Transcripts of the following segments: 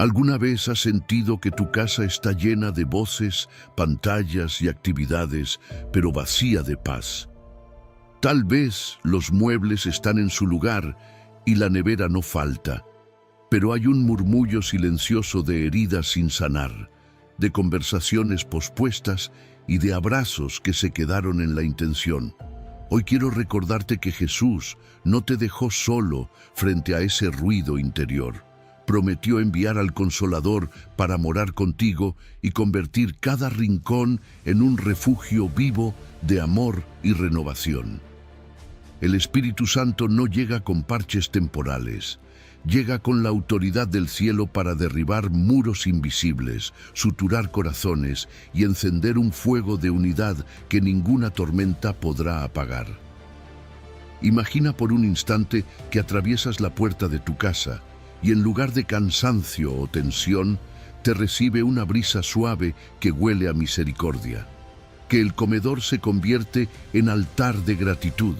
¿Alguna vez has sentido que tu casa está llena de voces, pantallas y actividades, pero vacía de paz? Tal vez los muebles están en su lugar y la nevera no falta, pero hay un murmullo silencioso de heridas sin sanar, de conversaciones pospuestas y de abrazos que se quedaron en la intención. Hoy quiero recordarte que Jesús no te dejó solo frente a ese ruido interior. Prometió enviar al Consolador para morar contigo y convertir cada rincón en un refugio vivo de amor y renovación. El Espíritu Santo no llega con parches temporales. Llega con la autoridad del cielo para derribar muros invisibles, suturar corazones y encender un fuego de unidad que ninguna tormenta podrá apagar. Imagina por un instante que atraviesas la puerta de tu casa y en lugar de cansancio o tensión, te recibe una brisa suave que huele a misericordia. Que el comedor se convierte en altar de gratitud,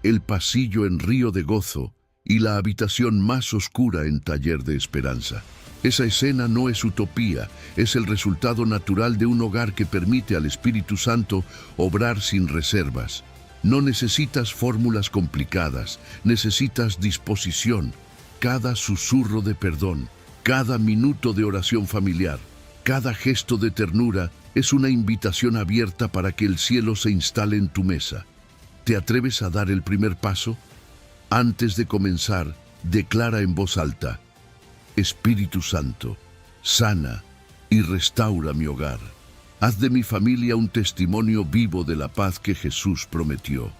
el pasillo en río de gozo y la habitación más oscura en taller de esperanza. Esa escena no es utopía, es el resultado natural de un hogar que permite al Espíritu Santo obrar sin reservas. No necesitas fórmulas complicadas, necesitas disposición. Cada susurro de perdón, cada minuto de oración familiar, cada gesto de ternura es una invitación abierta para que el cielo se instale en tu mesa. ¿Te atreves a dar el primer paso? Antes de comenzar, declara en voz alta: Espíritu Santo, sana y restaura mi hogar. Haz de mi familia un testimonio vivo de la paz que Jesús prometió.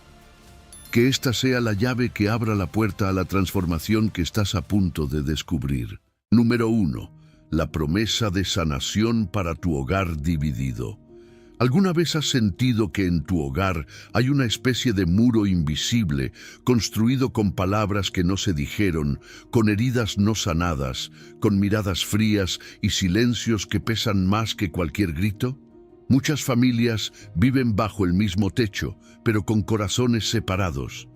Que esta sea la llave que abra la puerta a la transformación que estás a punto de descubrir. Número 1. La promesa de sanación para tu hogar dividido. ¿Alguna vez has sentido que en tu hogar hay una especie de muro invisible, construido con palabras que no se dijeron, con heridas no sanadas, con miradas frías y silencios que pesan más que cualquier grito? Muchas familias viven bajo el mismo techo, pero con corazones separados.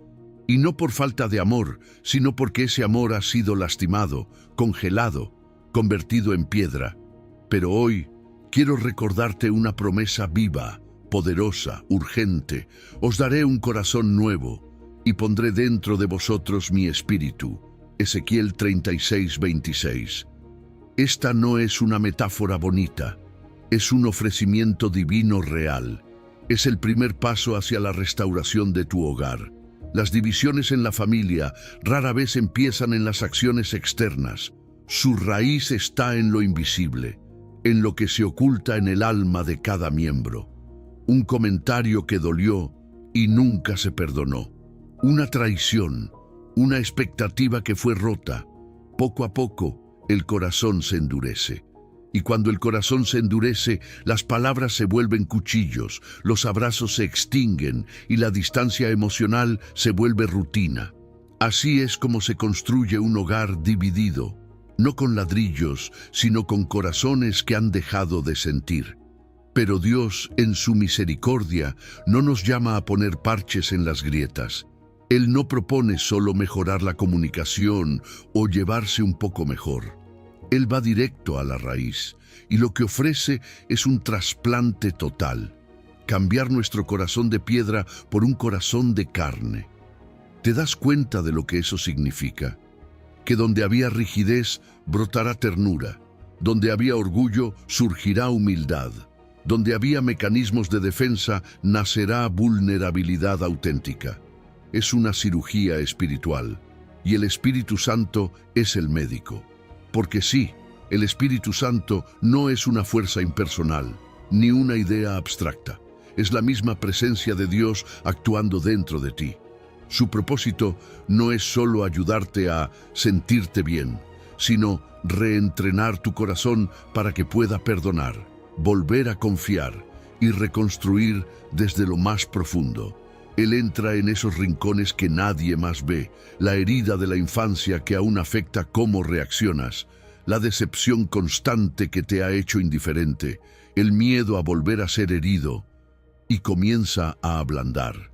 Y no por falta de amor, sino porque ese amor ha sido lastimado, congelado, convertido en piedra. Pero hoy quiero recordarte una promesa viva, poderosa, urgente. Os daré un corazón nuevo y pondré dentro de vosotros mi espíritu. Ezequiel 36:26. Esta no es una metáfora bonita. Es un ofrecimiento divino real. Es el primer paso hacia la restauración de tu hogar. Las divisiones en la familia rara vez empiezan en las acciones externas. Su raíz está en lo invisible, en lo que se oculta en el alma de cada miembro. Un comentario que dolió y nunca se perdonó. Una traición, una expectativa que fue rota. Poco a poco, el corazón se endurece. Y cuando el corazón se endurece, las palabras se vuelven cuchillos, los abrazos se extinguen y la distancia emocional se vuelve rutina. Así es como se construye un hogar dividido, no con ladrillos, sino con corazones que han dejado de sentir. Pero Dios, en su misericordia, no nos llama a poner parches en las grietas. Él no propone solo mejorar la comunicación o llevarse un poco mejor. Él va directo a la raíz, y lo que ofrece es un trasplante total, cambiar nuestro corazón de piedra por un corazón de carne. ¿Te das cuenta de lo que eso significa? Que donde había rigidez, brotará ternura, donde había orgullo, surgirá humildad, donde había mecanismos de defensa, nacerá vulnerabilidad auténtica. Es una cirugía espiritual, y el Espíritu Santo es el médico. Porque sí, el Espíritu Santo no es una fuerza impersonal, ni una idea abstracta. Es la misma presencia de Dios actuando dentro de ti. Su propósito no es solo ayudarte a sentirte bien, sino reentrenar tu corazón para que pueda perdonar, volver a confiar y reconstruir desde lo más profundo. Él entra en esos rincones que nadie más ve, la herida de la infancia que aún afecta cómo reaccionas, la decepción constante que te ha hecho indiferente, el miedo a volver a ser herido, y comienza a ablandar,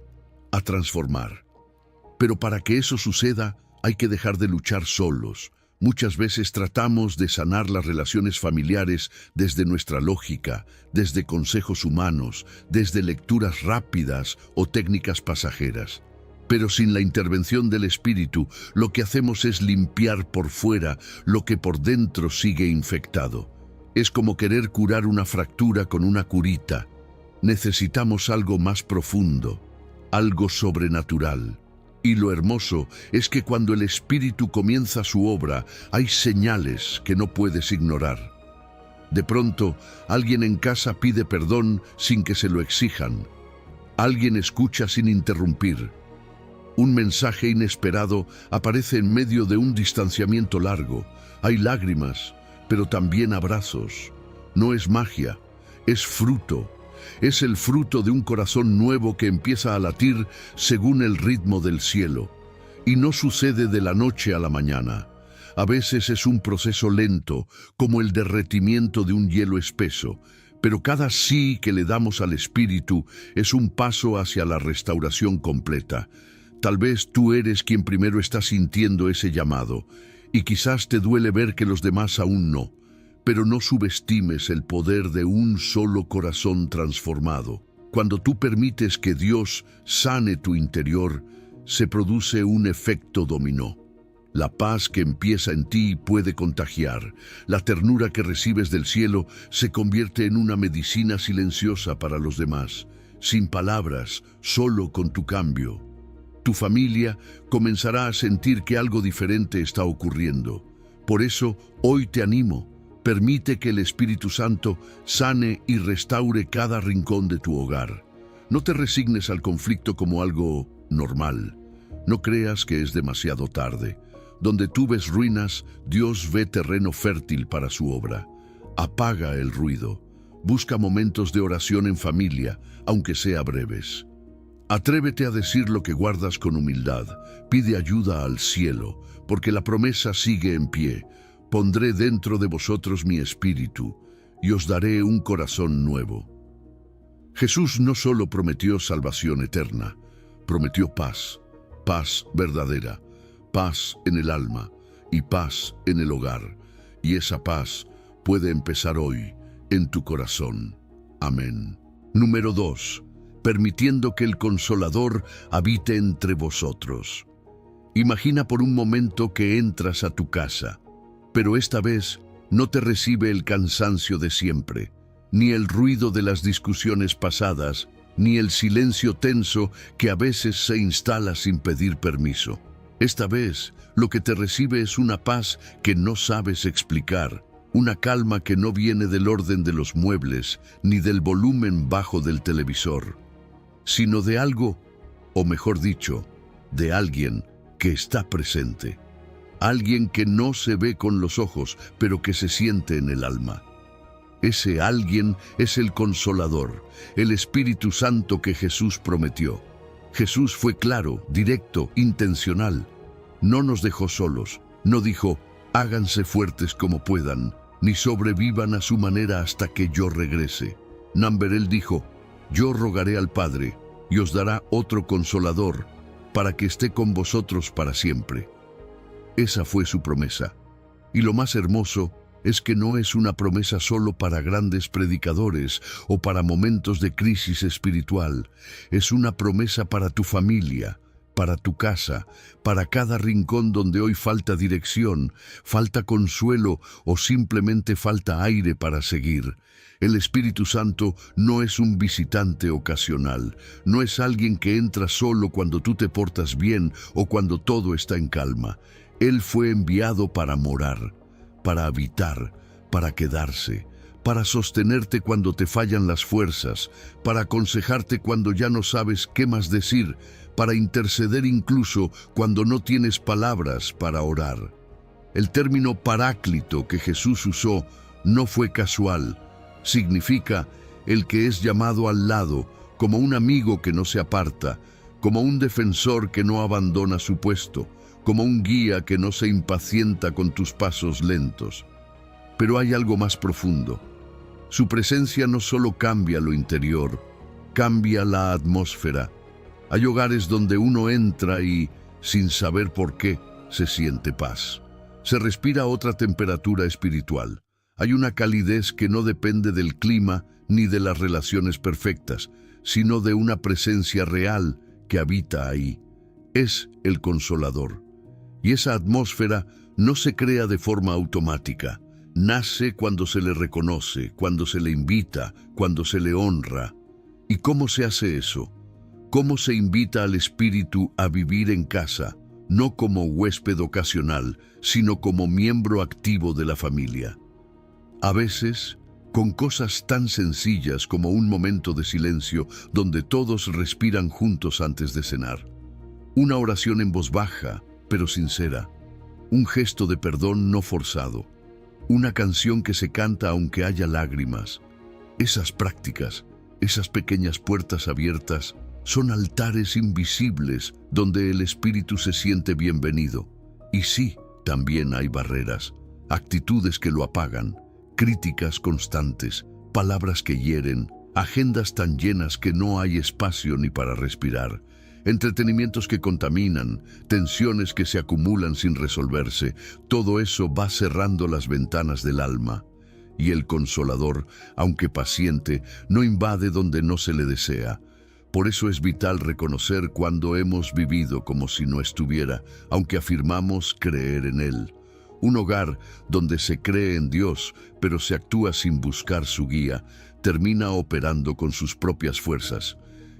a transformar. Pero para que eso suceda, hay que dejar de luchar solos. Muchas veces tratamos de sanar las relaciones familiares desde nuestra lógica, desde consejos humanos, desde lecturas rápidas o técnicas pasajeras. Pero sin la intervención del Espíritu, lo que hacemos es limpiar por fuera lo que por dentro sigue infectado. Es como querer curar una fractura con una curita. Necesitamos algo más profundo, algo sobrenatural. Y lo hermoso es que cuando el Espíritu comienza su obra, hay señales que no puedes ignorar. De pronto, alguien en casa pide perdón sin que se lo exijan. Alguien escucha sin interrumpir. Un mensaje inesperado aparece en medio de un distanciamiento largo. Hay lágrimas, pero también abrazos. No es magia, es fruto. Es el fruto de un corazón nuevo que empieza a latir según el ritmo del cielo. Y no sucede de la noche a la mañana. A veces es un proceso lento, como el derretimiento de un hielo espeso. Pero cada sí que le damos al Espíritu es un paso hacia la restauración completa. Tal vez tú eres quien primero está sintiendo ese llamado, y quizás te duele ver que los demás aún no. Pero no subestimes el poder de un solo corazón transformado. Cuando tú permites que Dios sane tu interior, se produce un efecto dominó. La paz que empieza en ti puede contagiar. La ternura que recibes del cielo se convierte en una medicina silenciosa para los demás, sin palabras, solo con tu cambio. Tu familia comenzará a sentir que algo diferente está ocurriendo. Por eso, hoy te animo. Permite que el Espíritu Santo sane y restaure cada rincón de tu hogar. No te resignes al conflicto como algo normal. No creas que es demasiado tarde. Donde tú ves ruinas, Dios ve terreno fértil para su obra. Apaga el ruido. Busca momentos de oración en familia, aunque sea breves. Atrévete a decir lo que guardas con humildad. Pide ayuda al cielo, porque la promesa sigue en pie. Pondré dentro de vosotros mi espíritu, y os daré un corazón nuevo. Jesús no solo prometió salvación eterna, prometió paz, paz verdadera, paz en el alma y paz en el hogar. Y esa paz puede empezar hoy en tu corazón. Amén. Número 2. Permitiendo que el Consolador habite entre vosotros. Imagina por un momento que entras a tu casa, pero esta vez no te recibe el cansancio de siempre, ni el ruido de las discusiones pasadas, ni el silencio tenso que a veces se instala sin pedir permiso. Esta vez, lo que te recibe es una paz que no sabes explicar, una calma que no viene del orden de los muebles, ni del volumen bajo del televisor, sino de algo, o mejor dicho, de alguien que está presente. Alguien que no se ve con los ojos, pero que se siente en el alma. Ese alguien es el Consolador, el Espíritu Santo que Jesús prometió. Jesús fue claro, directo, intencional. No nos dejó solos. No dijo, háganse fuertes como puedan, ni sobrevivan a su manera hasta que yo regrese. Él dijo, yo rogaré al Padre, y os dará otro Consolador, para que esté con vosotros para siempre. Esa fue su promesa. Y lo más hermoso es que no es una promesa solo para grandes predicadores o para momentos de crisis espiritual. Es una promesa para tu familia, para tu casa, para cada rincón donde hoy falta dirección, falta consuelo o simplemente falta aire para seguir. El Espíritu Santo no es un visitante ocasional, no es alguien que entra solo cuando tú te portas bien o cuando todo está en calma. Él fue enviado para morar, para habitar, para quedarse, para sostenerte cuando te fallan las fuerzas, para aconsejarte cuando ya no sabes qué más decir, para interceder incluso cuando no tienes palabras para orar. El término paráclito que Jesús usó no fue casual. Significa el que es llamado al lado, como un amigo que no se aparta, como un defensor que no abandona su puesto, como un guía que no se impacienta con tus pasos lentos. Pero hay algo más profundo. Su presencia no solo cambia lo interior, cambia la atmósfera. Hay hogares donde uno entra y, sin saber por qué, se siente paz. Se respira otra temperatura espiritual. Hay una calidez que no depende del clima ni de las relaciones perfectas, sino de una presencia real que habita ahí. Es el Consolador. Y esa atmósfera no se crea de forma automática. Nace cuando se le reconoce, cuando se le invita, cuando se le honra. ¿Y cómo se hace eso? ¿Cómo se invita al Espíritu a vivir en casa, no como huésped ocasional, sino como miembro activo de la familia? A veces, con cosas tan sencillas como un momento de silencio donde todos respiran juntos antes de cenar. Una oración en voz baja, pero sincera. Un gesto de perdón no forzado. Una canción que se canta aunque haya lágrimas. Esas prácticas, esas pequeñas puertas abiertas, son altares invisibles donde el Espíritu se siente bienvenido. Y sí, también hay barreras, actitudes que lo apagan, críticas constantes, palabras que hieren, agendas tan llenas que no hay espacio ni para respirar, entretenimientos que contaminan, tensiones que se acumulan sin resolverse. Todo eso va cerrando las ventanas del alma. Y el Consolador, aunque paciente, no invade donde no se le desea. Por eso es vital reconocer cuando hemos vivido como si no estuviera, aunque afirmamos creer en Él. Un hogar donde se cree en Dios, pero se actúa sin buscar su guía, termina operando con sus propias fuerzas.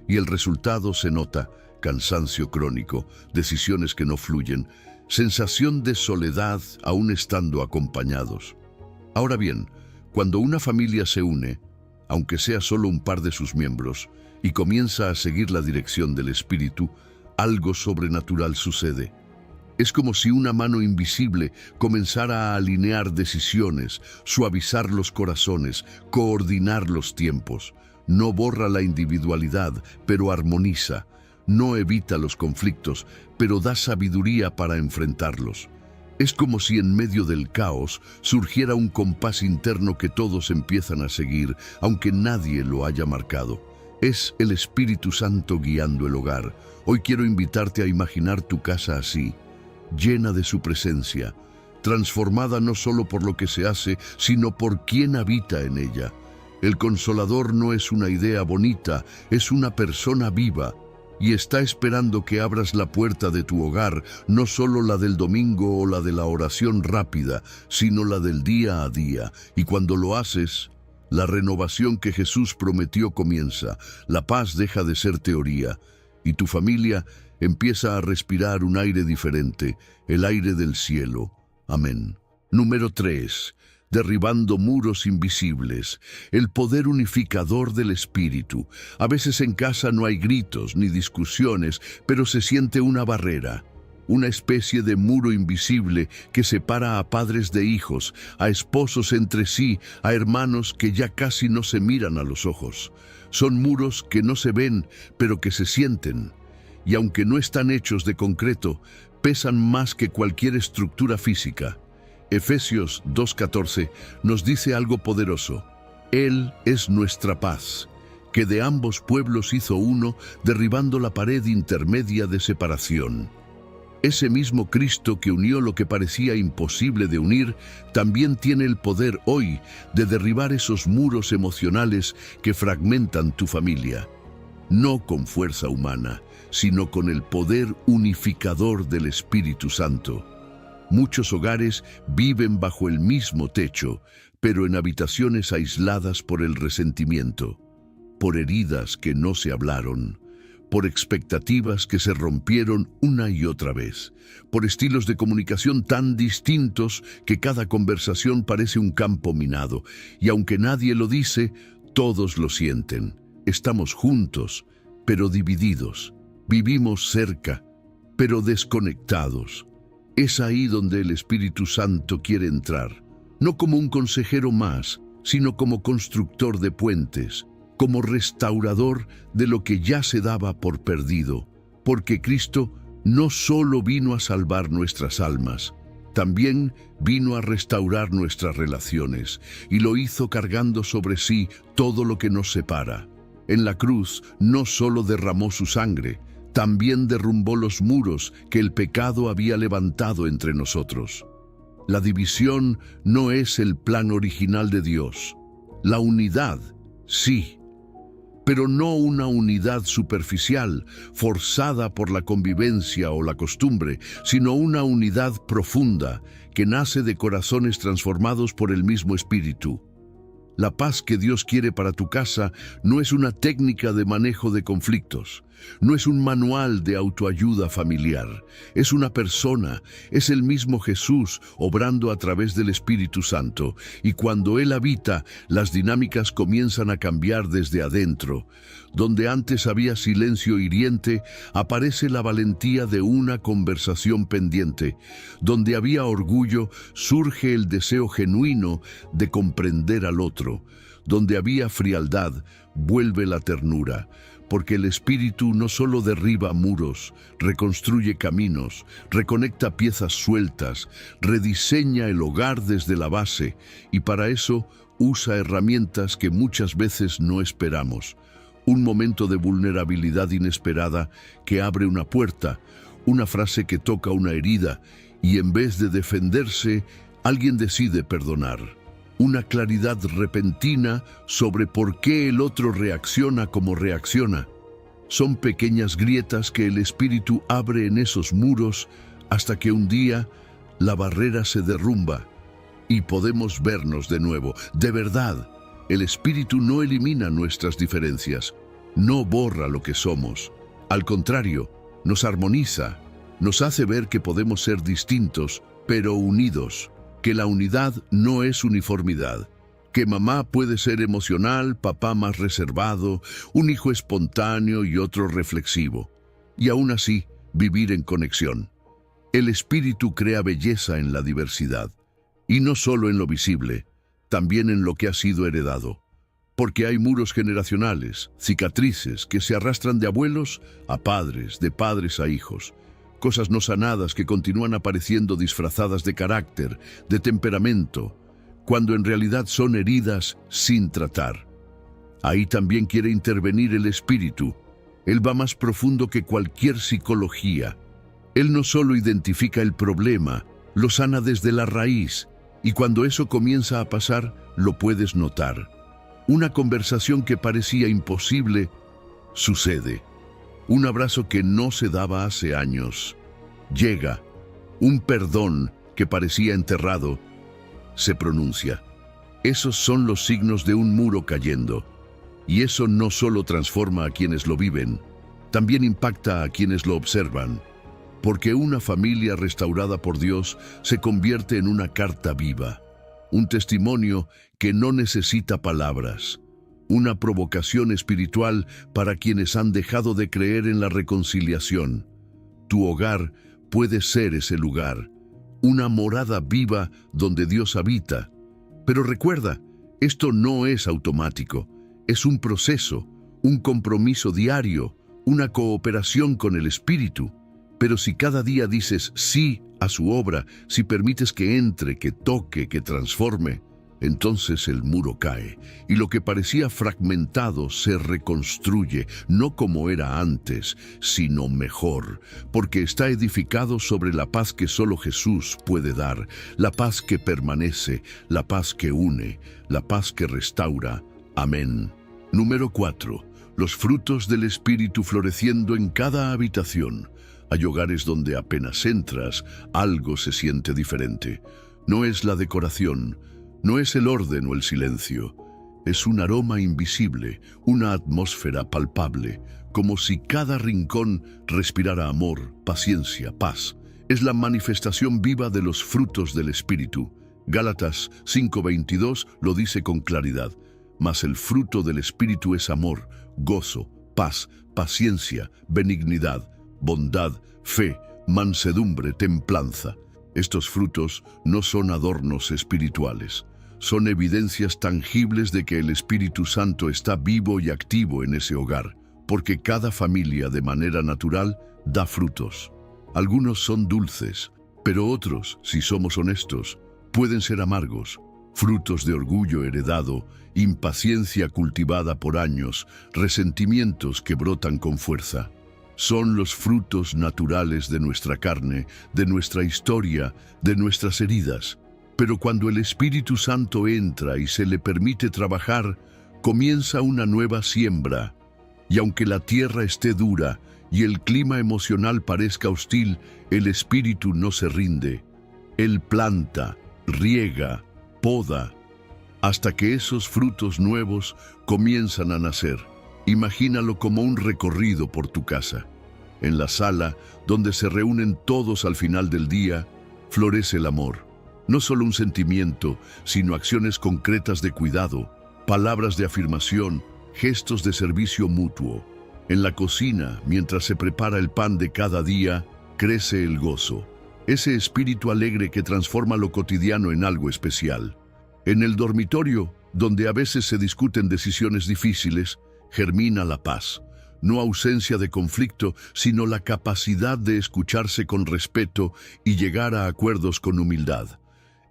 Y el resultado se nota: cansancio crónico, decisiones que no fluyen, sensación de soledad aún estando acompañados. Ahora bien, cuando una familia se une, aunque sea solo un par de sus miembros, y comienza a seguir la dirección del Espíritu, algo sobrenatural sucede. Es como si una mano invisible comenzara a alinear decisiones, suavizar los corazones, coordinar los tiempos. No borra la individualidad, pero armoniza. No evita los conflictos, pero da sabiduría para enfrentarlos. Es como si en medio del caos surgiera un compás interno que todos empiezan a seguir, aunque nadie lo haya marcado. Es el Espíritu Santo guiando el hogar. Hoy quiero invitarte a imaginar tu casa así, llena de su presencia, transformada no solo por lo que se hace, sino por quien habita en ella. El Consolador no es una idea bonita, es una persona viva, y está esperando que abras la puerta de tu hogar, no solo la del domingo o la de la oración rápida, sino la del día a día. Y cuando lo haces, la renovación que Jesús prometió comienza, la paz deja de ser teoría, y tu familia empieza a respirar un aire diferente, el aire del cielo. Amén. Número 3. Derribando muros invisibles, el poder unificador del Espíritu. A veces en casa no hay gritos ni discusiones, pero se siente una barrera, una especie de muro invisible que separa a padres de hijos, a esposos entre sí, a hermanos que ya casi no se miran a los ojos. Son muros que no se ven, pero que se sienten. Y aunque no están hechos de concreto, pesan más que cualquier estructura física. Efesios 2:14 nos dice algo poderoso. Él es nuestra paz, que de ambos pueblos hizo uno, derribando la pared intermedia de separación. Ese mismo Cristo que unió lo que parecía imposible de unir, también tiene el poder hoy de derribar esos muros emocionales que fragmentan tu familia. No con fuerza humana, sino con el poder unificador del Espíritu Santo. Muchos hogares viven bajo el mismo techo, pero en habitaciones aisladas por el resentimiento, por heridas que no se hablaron, por expectativas que se rompieron una y otra vez, por estilos de comunicación tan distintos que cada conversación parece un campo minado, y aunque nadie lo dice, todos lo sienten. Estamos juntos, pero divididos. Vivimos cerca, pero desconectados. Es ahí donde el Espíritu Santo quiere entrar, no como un consejero más, sino como constructor de puentes, como restaurador de lo que ya se daba por perdido, porque Cristo no solo vino a salvar nuestras almas, también vino a restaurar nuestras relaciones, y lo hizo cargando sobre sí todo lo que nos separa. En la cruz no solo derramó su sangre, también derrumbó los muros que el pecado había levantado entre nosotros. La división no es el plan original de Dios. La unidad, sí, pero no una unidad superficial, forzada por la convivencia o la costumbre, sino una unidad profunda que nace de corazones transformados por el mismo Espíritu. La paz que Dios quiere para tu casa no es una técnica de manejo de conflictos, no es un manual de autoayuda familiar, es una persona, es el mismo Jesús obrando a través del Espíritu Santo, y cuando Él habita, las dinámicas comienzan a cambiar desde adentro. Donde antes había silencio hiriente, aparece la valentía de una conversación pendiente. Donde había orgullo, surge el deseo genuino de comprender al otro. Donde había frialdad, vuelve la ternura. Porque el Espíritu no solo derriba muros, reconstruye caminos, reconecta piezas sueltas, rediseña el hogar desde la base, y para eso usa herramientas que muchas veces no esperamos. Un momento de vulnerabilidad inesperada que abre una puerta, una frase que toca una herida, y en vez de defenderse, alguien decide perdonar. Una claridad repentina sobre por qué el otro reacciona como reacciona. Son pequeñas grietas que el Espíritu abre en esos muros hasta que un día la barrera se derrumba y podemos vernos de nuevo. De verdad, el Espíritu no elimina nuestras diferencias, no borra lo que somos. Al contrario, nos armoniza, nos hace ver que podemos ser distintos, pero unidos. Que la unidad no es uniformidad, que mamá puede ser emocional, papá más reservado, un hijo espontáneo y otro reflexivo, y aún así vivir en conexión. El Espíritu crea belleza en la diversidad, y no solo en lo visible, también en lo que ha sido heredado, porque hay muros generacionales, cicatrices que se arrastran de abuelos a padres, de padres a hijos, cosas no sanadas que continúan apareciendo disfrazadas de carácter, de temperamento, cuando en realidad son heridas sin tratar. Ahí también quiere intervenir el Espíritu. Él va más profundo que cualquier psicología. Él no solo identifica el problema, lo sana desde la raíz, y cuando eso comienza a pasar, lo puedes notar. Una conversación que parecía imposible, sucede. Un abrazo que no se daba hace años. Llega. Un perdón que parecía enterrado, se pronuncia. Esos son los signos de un muro cayendo. Y eso no solo transforma a quienes lo viven, también impacta a quienes lo observan. Porque una familia restaurada por Dios se convierte en una carta viva. Un testimonio que no necesita palabras. Una provocación espiritual para quienes han dejado de creer en la reconciliación. Tu hogar puede ser ese lugar, una morada viva donde Dios habita. Pero recuerda, esto no es automático, es un proceso, un compromiso diario, una cooperación con el Espíritu. Pero si cada día dices sí a su obra, si permites que entre, que toque, que transforme, entonces el muro cae, y lo que parecía fragmentado se reconstruye, no como era antes, sino mejor, porque está edificado sobre la paz que solo Jesús puede dar, la paz que permanece, la paz que une, la paz que restaura. Amén. Número 4. Los frutos del Espíritu floreciendo en cada habitación. Hay hogares donde apenas entras, algo se siente diferente. No es la decoración, no es el orden o el silencio, es un aroma invisible, una atmósfera palpable, como si cada rincón respirara amor, paciencia, paz. Es la manifestación viva de los frutos del Espíritu. Gálatas 5:22 lo dice con claridad, mas el fruto del Espíritu es amor, gozo, paz, paciencia, benignidad, bondad, fe, mansedumbre, templanza. Estos frutos no son adornos espirituales. Son evidencias tangibles de que el Espíritu Santo está vivo y activo en ese hogar, porque cada familia de manera natural da frutos. Algunos son dulces, pero otros, si somos honestos, pueden ser amargos, frutos de orgullo heredado, impaciencia cultivada por años, resentimientos que brotan con fuerza. Son los frutos naturales de nuestra carne, de nuestra historia, de nuestras heridas. Pero cuando el Espíritu Santo entra y se le permite trabajar, comienza una nueva siembra. Y aunque la tierra esté dura y el clima emocional parezca hostil, el Espíritu no se rinde. Él planta, riega, poda, hasta que esos frutos nuevos comienzan a nacer. Imagínalo como un recorrido por tu casa. En la sala, donde se reúnen todos al final del día, florece el amor. No solo un sentimiento, sino acciones concretas de cuidado, palabras de afirmación, gestos de servicio mutuo. En la cocina, mientras se prepara el pan de cada día, crece el gozo. Ese espíritu alegre que transforma lo cotidiano en algo especial. En el dormitorio, donde a veces se discuten decisiones difíciles, germina la paz. No ausencia de conflicto, sino la capacidad de escucharse con respeto y llegar a acuerdos con humildad.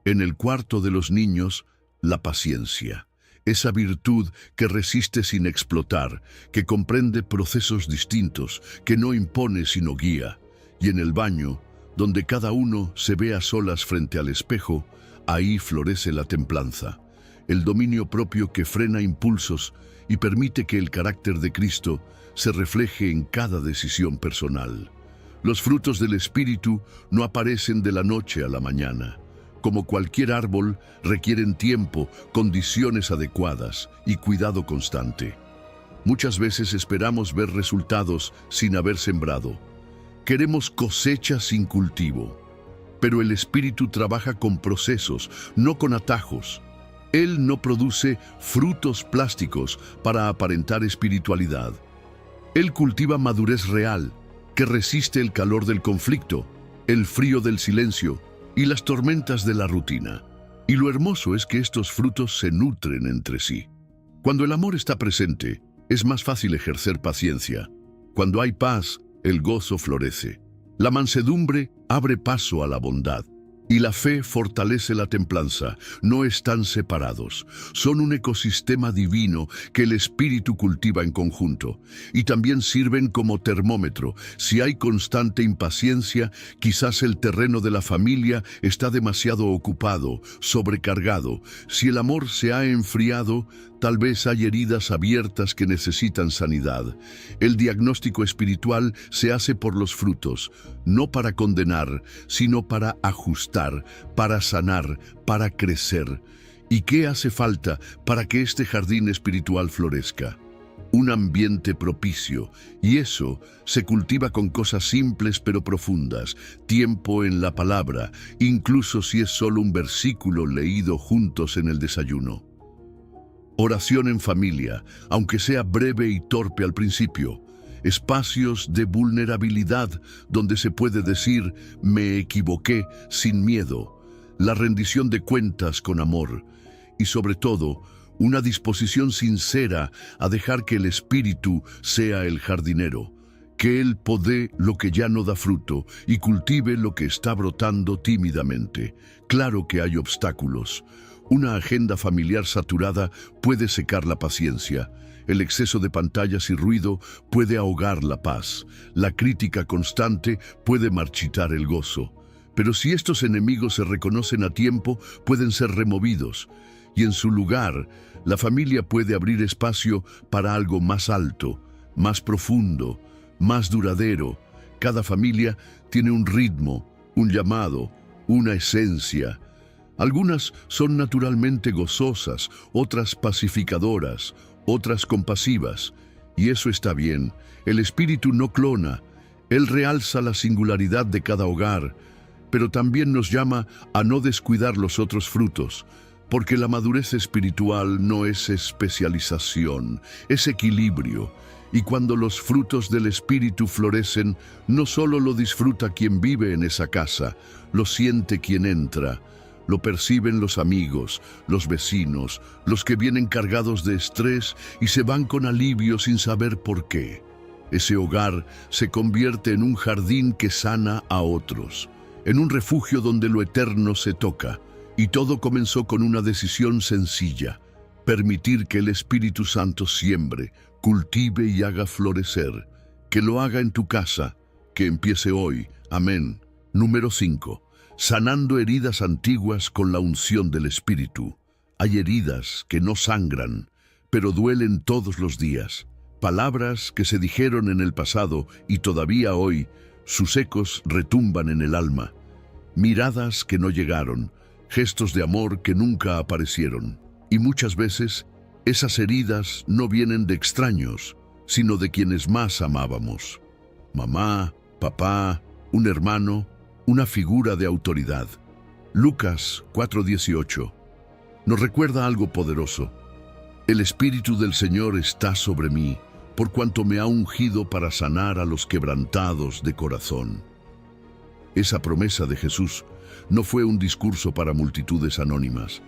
En el cuarto de los niños, la paciencia. Esa virtud que resiste sin explotar, que comprende procesos distintos, que no impone sino guía. Y en el baño, donde cada uno se ve a solas frente al espejo, ahí florece la templanza, el dominio propio que frena impulsos y permite que el carácter de Cristo se refleje en cada decisión personal. Los frutos del Espíritu no aparecen de la noche a la mañana. Como cualquier árbol, requieren tiempo, condiciones adecuadas y cuidado constante. Muchas veces esperamos ver resultados sin haber sembrado. Queremos cosecha sin cultivo. Pero el Espíritu trabaja con procesos, no con atajos. Él no produce frutos plásticos para aparentar espiritualidad. Él cultiva madurez real, que resiste el calor del conflicto, el frío del silencio y las tormentas de la rutina. Y lo hermoso es que estos frutos se nutren entre sí. Cuando el amor está presente, es más fácil ejercer paciencia. Cuando hay paz, el gozo florece. La mansedumbre abre paso a la bondad. Y la fe fortalece la templanza. No están separados. Son un ecosistema divino que el Espíritu cultiva en conjunto. Y también sirven como termómetro. Si hay constante impaciencia, quizás el terreno de la familia está demasiado ocupado, sobrecargado. Si el amor se ha enfriado, tal vez hay heridas abiertas que necesitan sanidad. El diagnóstico espiritual se hace por los frutos, no para condenar, sino para ajustar, para sanar, para crecer. ¿Y qué hace falta para que este jardín espiritual florezca? Un ambiente propicio, y eso se cultiva con cosas simples pero profundas, tiempo en la palabra, incluso si es solo un versículo leído juntos en el desayuno. Oración en familia, aunque sea breve y torpe al principio. Espacios de vulnerabilidad donde se puede decir, me equivoqué sin miedo. La rendición de cuentas con amor. Y sobre todo, una disposición sincera a dejar que el Espíritu sea el jardinero. Que Él podé lo que ya no da fruto y cultive lo que está brotando tímidamente. Claro que hay obstáculos. Una agenda familiar saturada puede secar la paciencia. El exceso de pantallas y ruido puede ahogar la paz. La crítica constante puede marchitar el gozo. Pero si estos enemigos se reconocen a tiempo, pueden ser removidos. Y en su lugar, la familia puede abrir espacio para algo más alto, más profundo, más duradero. Cada familia tiene un ritmo, un llamado, una esencia. Algunas son naturalmente gozosas, otras pacificadoras, otras compasivas. Y eso está bien. El Espíritu no clona. Él realza la singularidad de cada hogar, pero también nos llama a no descuidar los otros frutos, porque la madurez espiritual no es especialización, es equilibrio. Y cuando los frutos del Espíritu florecen, no solo lo disfruta quien vive en esa casa, lo siente quien entra. Lo perciben los amigos, los vecinos, los que vienen cargados de estrés y se van con alivio sin saber por qué. Ese hogar se convierte en un jardín que sana a otros, en un refugio donde lo eterno se toca. Y todo comenzó con una decisión sencilla: permitir que el Espíritu Santo siembre, cultive y haga florecer. Que lo haga en tu casa, que empiece hoy. Amén. Número 5. Sanando heridas antiguas con la unción del Espíritu. Hay heridas que no sangran, pero duelen todos los días. Palabras que se dijeron en el pasado y todavía hoy, sus ecos retumban en el alma. Miradas que no llegaron, gestos de amor que nunca aparecieron. Y muchas veces, esas heridas no vienen de extraños, sino de quienes más amábamos. Mamá, papá, un hermano, una figura de autoridad. Lucas 4:18 nos recuerda algo poderoso. El Espíritu del Señor está sobre mí, por cuanto me ha ungido para sanar a los quebrantados de corazón. Esa promesa de Jesús no fue un discurso para multitudes anónimas.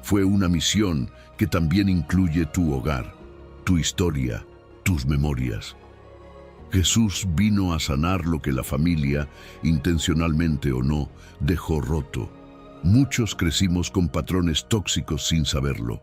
Fue una misión que también incluye tu hogar, tu historia, tus memorias. Jesús vino a sanar lo que la familia, intencionalmente o no, dejó roto. Muchos crecimos con patrones tóxicos sin saberlo,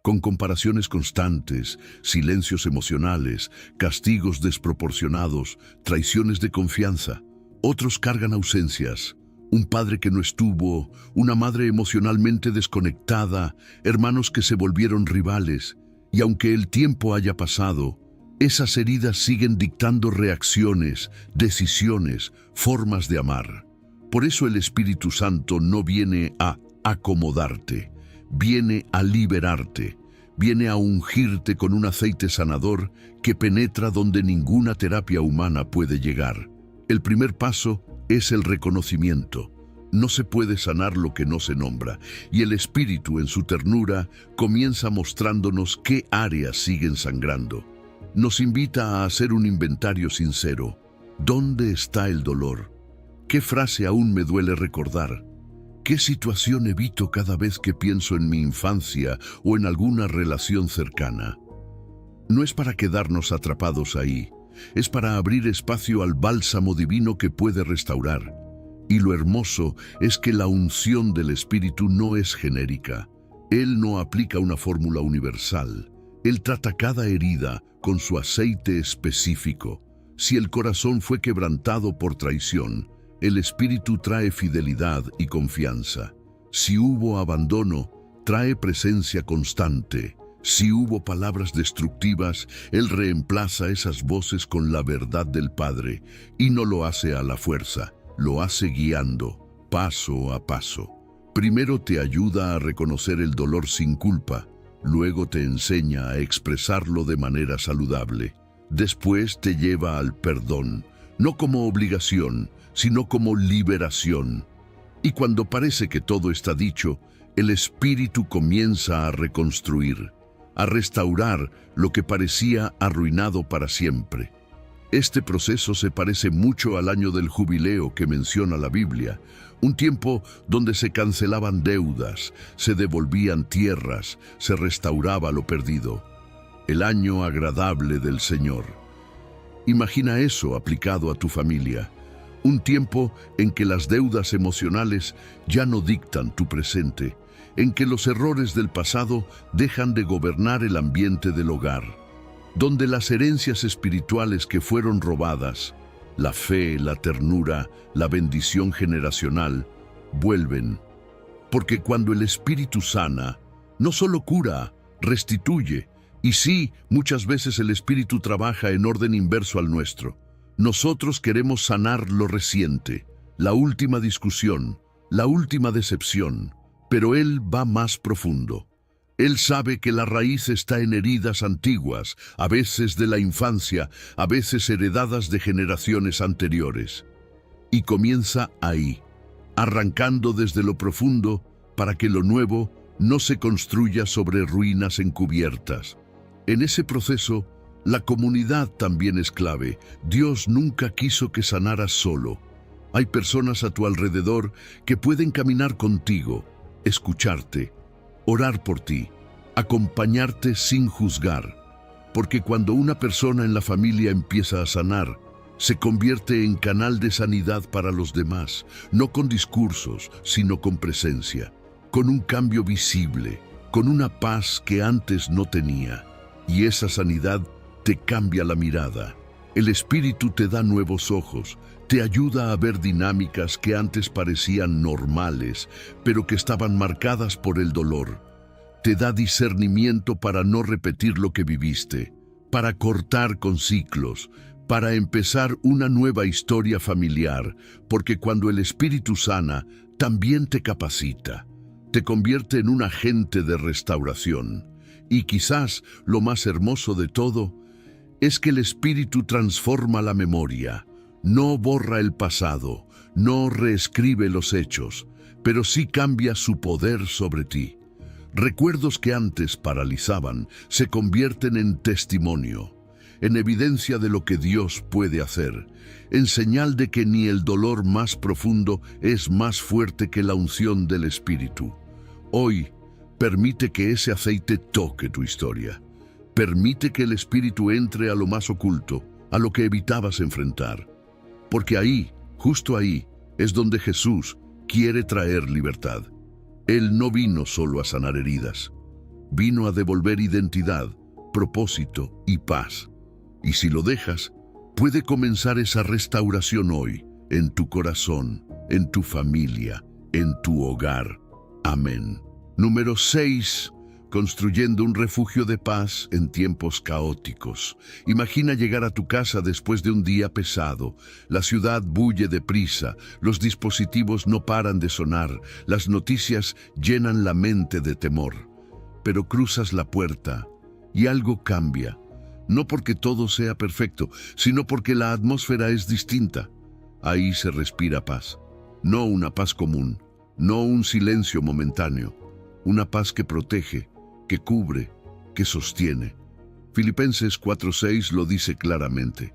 con comparaciones constantes, silencios emocionales, castigos desproporcionados, traiciones de confianza. Otros cargan ausencias, un padre que no estuvo, una madre emocionalmente desconectada, hermanos que se volvieron rivales, y aunque el tiempo haya pasado, esas heridas siguen dictando reacciones, decisiones, formas de amar. Por eso el Espíritu Santo no viene a acomodarte, viene a liberarte, viene a ungirte con un aceite sanador que penetra donde ninguna terapia humana puede llegar. El primer paso es el reconocimiento. No se puede sanar lo que no se nombra, y el Espíritu en su ternura comienza mostrándonos qué áreas siguen sangrando. Nos invita a hacer un inventario sincero. ¿Dónde está el dolor? ¿Qué frase aún me duele recordar? ¿Qué situación evito cada vez que pienso en mi infancia o en alguna relación cercana? No es para quedarnos atrapados ahí, es para abrir espacio al bálsamo divino que puede restaurar. Y lo hermoso es que la unción del Espíritu no es genérica. Él no aplica una fórmula universal. Él trata cada herida con su aceite específico. Si el corazón fue quebrantado por traición, el Espíritu trae fidelidad y confianza. Si hubo abandono, trae presencia constante. Si hubo palabras destructivas, Él reemplaza esas voces con la verdad del Padre, y no lo hace a la fuerza, lo hace guiando, paso a paso. Primero te ayuda a reconocer el dolor sin culpa, luego te enseña a expresarlo de manera saludable. Después te lleva al perdón, no como obligación, sino como liberación. Y cuando parece que todo está dicho, el Espíritu comienza a reconstruir, a restaurar lo que parecía arruinado para siempre. Este proceso se parece mucho al año del jubileo que menciona la Biblia, un tiempo donde se cancelaban deudas, se devolvían tierras, se restauraba lo perdido. El año agradable del Señor. Imagina eso aplicado a tu familia. Un tiempo en que las deudas emocionales ya no dictan tu presente, en que los errores del pasado dejan de gobernar el ambiente del hogar, donde las herencias espirituales que fueron robadas, la fe, la ternura, la bendición generacional, vuelven. Porque cuando el Espíritu sana, no solo cura, restituye. Y sí, muchas veces el Espíritu trabaja en orden inverso al nuestro. Nosotros queremos sanar lo reciente, la última discusión, la última decepción, pero Él va más profundo. Él sabe que la raíz está en heridas antiguas, a veces de la infancia, a veces heredadas de generaciones anteriores. Y comienza ahí, arrancando desde lo profundo para que lo nuevo no se construya sobre ruinas encubiertas. En ese proceso, la comunidad también es clave. Dios nunca quiso que sanaras solo. Hay personas a tu alrededor que pueden caminar contigo, escucharte, orar por ti, acompañarte sin juzgar. Porque cuando una persona en la familia empieza a sanar, se convierte en canal de sanidad para los demás, no con discursos, sino con presencia, con un cambio visible, con una paz que antes no tenía. Y esa sanidad te cambia la mirada. El Espíritu te da nuevos ojos, te ayuda a ver dinámicas que antes parecían normales, pero que estaban marcadas por el dolor. Te da discernimiento para no repetir lo que viviste, para cortar con ciclos, para empezar una nueva historia familiar, porque cuando el Espíritu sana, también te capacita, te convierte en un agente de restauración. Y quizás lo más hermoso de todo es que el Espíritu transforma la memoria, no borra el pasado, no reescribe los hechos, pero sí cambia su poder sobre ti. Recuerdos que antes paralizaban se convierten en testimonio, en evidencia de lo que Dios puede hacer, en señal de que ni el dolor más profundo es más fuerte que la unción del Espíritu. Hoy, permite que ese aceite toque tu historia. Permite que el Espíritu entre a lo más oculto, a lo que evitabas enfrentar. Porque ahí, justo ahí, es donde Jesús quiere traer libertad. Él no vino solo a sanar heridas. Vino a devolver identidad, propósito y paz. Y si lo dejas, puede comenzar esa restauración hoy, en tu corazón, en tu familia, en tu hogar. Amén. Número 6. Construyendo un refugio de paz en tiempos caóticos. Imagina llegar a tu casa después de un día pesado. La ciudad bulle deprisa, los dispositivos no paran de sonar, las noticias llenan la mente de temor. Pero cruzas la puerta y algo cambia. No porque todo sea perfecto, sino porque la atmósfera es distinta. Ahí se respira paz. No una paz común, no un silencio momentáneo. Una paz que protege, que cubre, que sostiene. Filipenses 4:6 lo dice claramente.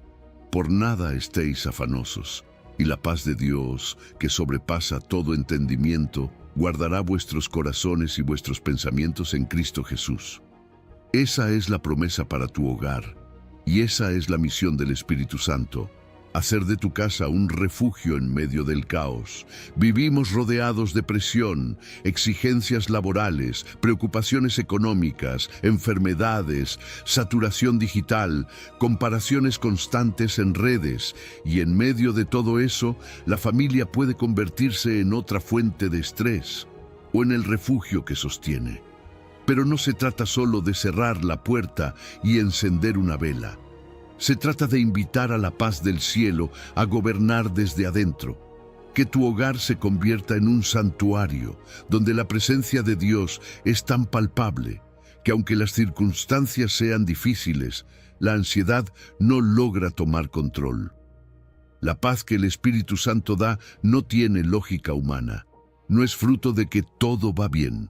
Por nada estéis afanosos, y la paz de Dios, que sobrepasa todo entendimiento, guardará vuestros corazones y vuestros pensamientos en Cristo Jesús. Esa es la promesa para tu hogar, y esa es la misión del Espíritu Santo. Hacer de tu casa un refugio en medio del caos. Vivimos rodeados de presión, exigencias laborales, preocupaciones económicas, enfermedades, saturación digital, comparaciones constantes en redes, y en medio de todo eso, la familia puede convertirse en otra fuente de estrés o en el refugio que sostiene. Pero no se trata solo de cerrar la puerta y encender una vela. Se trata de invitar a la paz del cielo a gobernar desde adentro. Que tu hogar se convierta en un santuario, donde la presencia de Dios es tan palpable, que aunque las circunstancias sean difíciles, la ansiedad no logra tomar control. La paz que el Espíritu Santo da no tiene lógica humana. No es fruto de que todo va bien.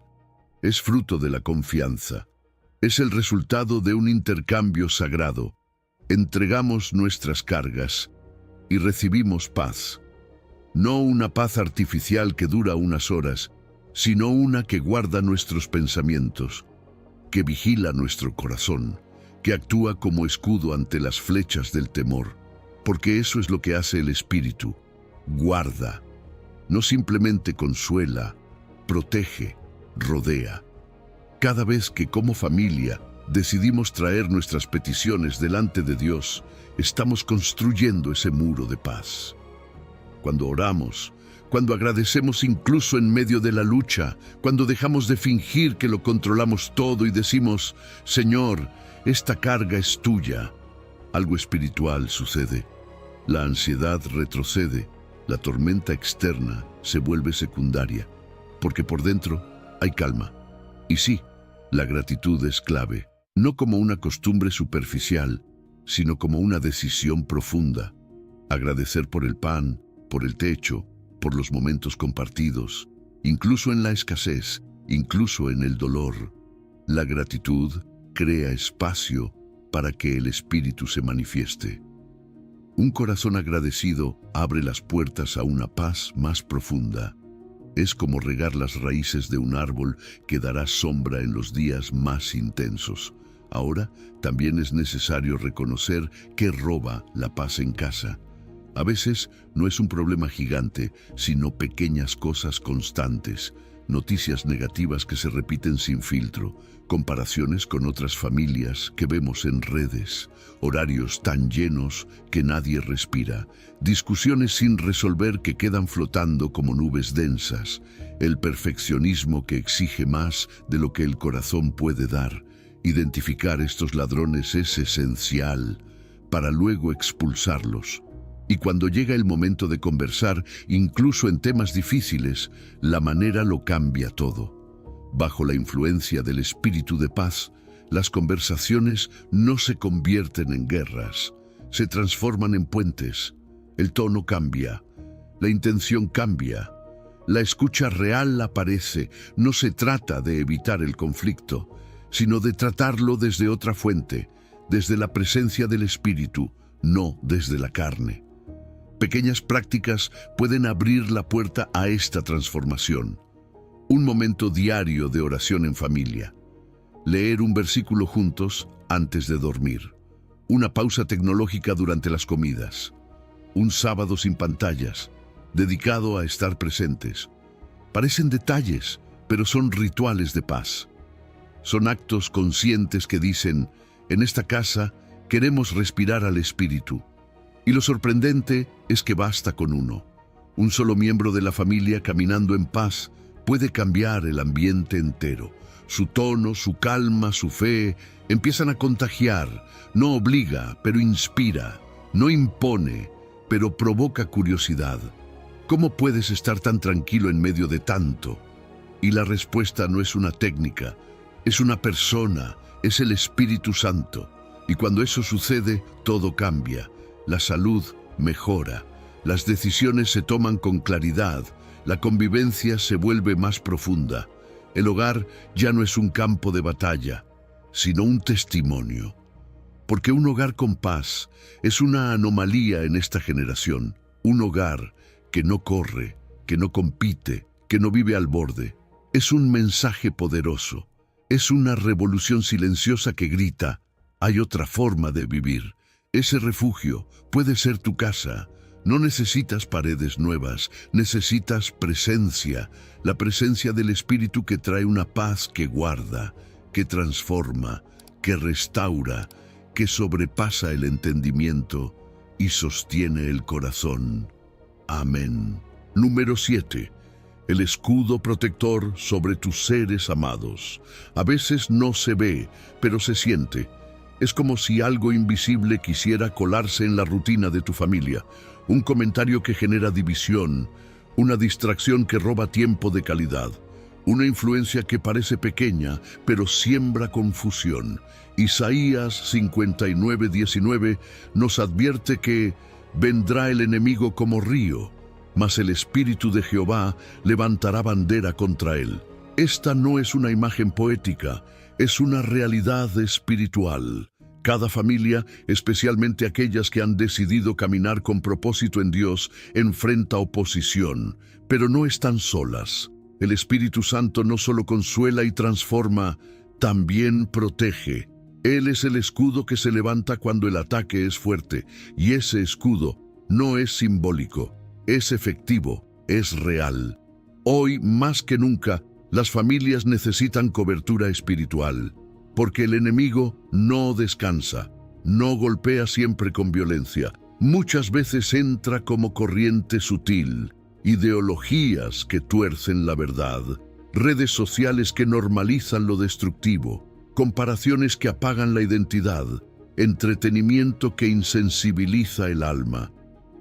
Es fruto de la confianza. Es el resultado de un intercambio sagrado. Entregamos nuestras cargas y recibimos paz. No una paz artificial que dura unas horas, sino una que guarda nuestros pensamientos, que vigila nuestro corazón, que actúa como escudo ante las flechas del temor. Porque eso es lo que hace el Espíritu. Guarda. No simplemente consuela, protege, rodea. Cada vez que como familia decidimos traer nuestras peticiones delante de Dios, estamos construyendo ese muro de paz. Cuando oramos, cuando agradecemos incluso en medio de la lucha, cuando dejamos de fingir que lo controlamos todo y decimos, Señor, esta carga es tuya, algo espiritual sucede. La ansiedad retrocede, la tormenta externa se vuelve secundaria, porque por dentro hay calma. Y sí, la gratitud es clave. No como una costumbre superficial, sino como una decisión profunda. Agradecer por el pan, por el techo, por los momentos compartidos, incluso en la escasez, incluso en el dolor. La gratitud crea espacio para que el Espíritu se manifieste. Un corazón agradecido abre las puertas a una paz más profunda. Es como regar las raíces de un árbol que dará sombra en los días más intensos. Ahora, también es necesario reconocer que roba la paz en casa. A veces no es un problema gigante, sino pequeñas cosas constantes noticias negativas que se repiten sin filtro, comparaciones con otras familias que vemos en redes, horarios tan llenos que nadie respira, discusiones sin resolver que quedan flotando como nubes densas, el perfeccionismo que exige más de lo que el corazón puede dar. Identificar estos ladrones es esencial para luego expulsarlos. Y cuando llega el momento de conversar, incluso en temas difíciles, la manera lo cambia todo. Bajo la influencia del espíritu de paz, las conversaciones no se convierten en guerras, se transforman en puentes. El tono cambia, la intención cambia, la escucha real aparece. No se trata de evitar el conflicto, sino de tratarlo desde otra fuente, desde la presencia del espíritu, no desde la carne. Pequeñas prácticas pueden abrir la puerta a esta transformación. Un momento diario de oración en familia. Leer un versículo juntos antes de dormir. Una pausa tecnológica durante las comidas. Un sábado sin pantallas, dedicado a estar presentes. Parecen detalles, pero son rituales de paz. Son actos conscientes que dicen, en esta casa queremos respirar al espíritu. Y lo sorprendente es que basta con uno. Un solo miembro de la familia caminando en paz puede cambiar el ambiente entero. Su tono, su calma, su fe empiezan a contagiar. No obliga, pero inspira. No impone, pero provoca curiosidad. ¿Cómo puedes estar tan tranquilo en medio de tanto? Y la respuesta no es una técnica, es una persona, es el Espíritu Santo. Y cuando eso sucede, todo cambia. La salud mejora, las decisiones se toman con claridad, la convivencia se vuelve más profunda. El hogar ya no es un campo de batalla, sino un testimonio. Porque un hogar con paz es una anomalía en esta generación. Un hogar que no corre, que no compite, que no vive al borde. Es un mensaje poderoso. Es una revolución silenciosa que grita, hay otra forma de vivir. Ese refugio puede ser tu casa. No necesitas paredes nuevas, necesitas presencia, la presencia del Espíritu que trae una paz que guarda, que transforma, que restaura, que sobrepasa el entendimiento y sostiene el corazón. Amén. Número 7. El escudo protector sobre tus seres amados. A veces no se ve, pero se siente. Es como si algo invisible quisiera colarse en la rutina de tu familia. Un comentario que genera división, una distracción que roba tiempo de calidad, una influencia que parece pequeña, pero siembra confusión. Isaías 59:19 nos advierte que vendrá el enemigo como río, mas el Espíritu de Jehová levantará bandera contra él. Esta no es una imagen poética, es una realidad espiritual. Cada familia, especialmente aquellas que han decidido caminar con propósito en Dios, enfrenta oposición, pero no están solas. El Espíritu Santo no solo consuela y transforma, también protege. Él es el escudo que se levanta cuando el ataque es fuerte, y ese escudo no es simbólico, es efectivo, es real. Hoy, más que nunca, las familias necesitan cobertura espiritual, porque el enemigo no descansa, no golpea siempre con violencia. Muchas veces entra como corriente sutil, ideologías que tuercen la verdad, redes sociales que normalizan lo destructivo, comparaciones que apagan la identidad, entretenimiento que insensibiliza el alma.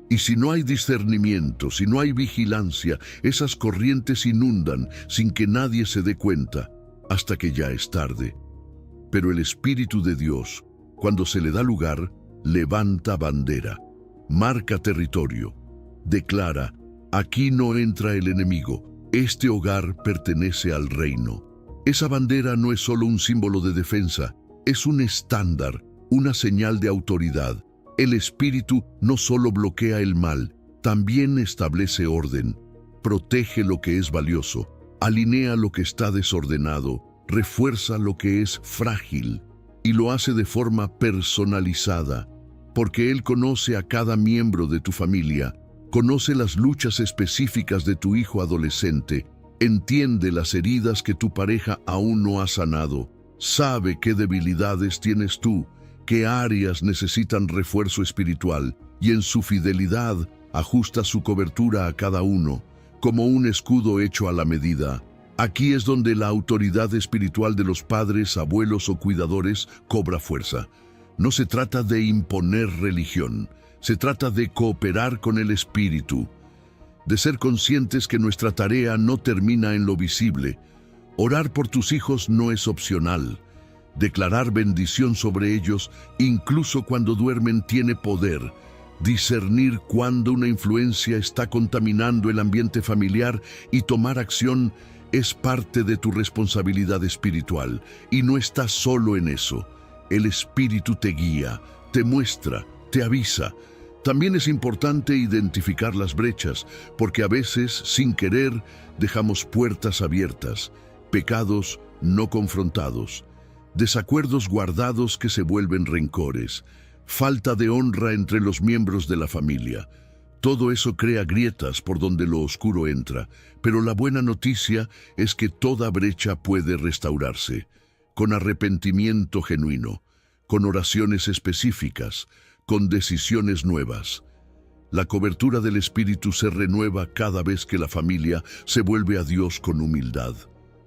Y si no hay discernimiento, si no hay vigilancia, esas corrientes inundan sin que nadie se dé cuenta, hasta que ya es tarde. Pero el Espíritu de Dios, cuando se le da lugar, levanta bandera, marca territorio, declara, aquí no entra el enemigo, este hogar pertenece al reino. Esa bandera no es solo un símbolo de defensa, es un estándar, una señal de autoridad. El Espíritu no solo bloquea el mal, también establece orden, protege lo que es valioso, alinea lo que está desordenado, refuerza lo que es frágil y lo hace de forma personalizada, porque Él conoce a cada miembro de tu familia, conoce las luchas específicas de tu hijo adolescente Entiende las heridas que tu pareja aún no ha sanado. Sabe qué debilidades tienes tú, qué áreas necesitan refuerzo espiritual, y en su fidelidad ajusta su cobertura a cada uno, como un escudo hecho a la medida. Aquí es donde la autoridad espiritual de los padres, abuelos o cuidadores cobra fuerza. No se trata de imponer religión, se trata de cooperar con el Espíritu, de ser conscientes que nuestra tarea no termina en lo visible. Orar por tus hijos no es opcional. Declarar bendición sobre ellos, incluso cuando duermen, tiene poder. Discernir cuándo una influencia está contaminando el ambiente familiar y tomar acción es parte de tu responsabilidad espiritual. Y no estás solo en eso. El Espíritu te guía, te muestra, te avisa. También es importante identificar las brechas, porque a veces, sin querer, dejamos puertas abiertas, pecados no confrontados, desacuerdos guardados que se vuelven rencores, falta de honra entre los miembros de la familia. Todo eso crea grietas por donde lo oscuro entra, pero la buena noticia es que toda brecha puede restaurarse, con arrepentimiento genuino, con oraciones específicas, con decisiones nuevas. La cobertura del Espíritu se renueva cada vez que la familia se vuelve a Dios con humildad.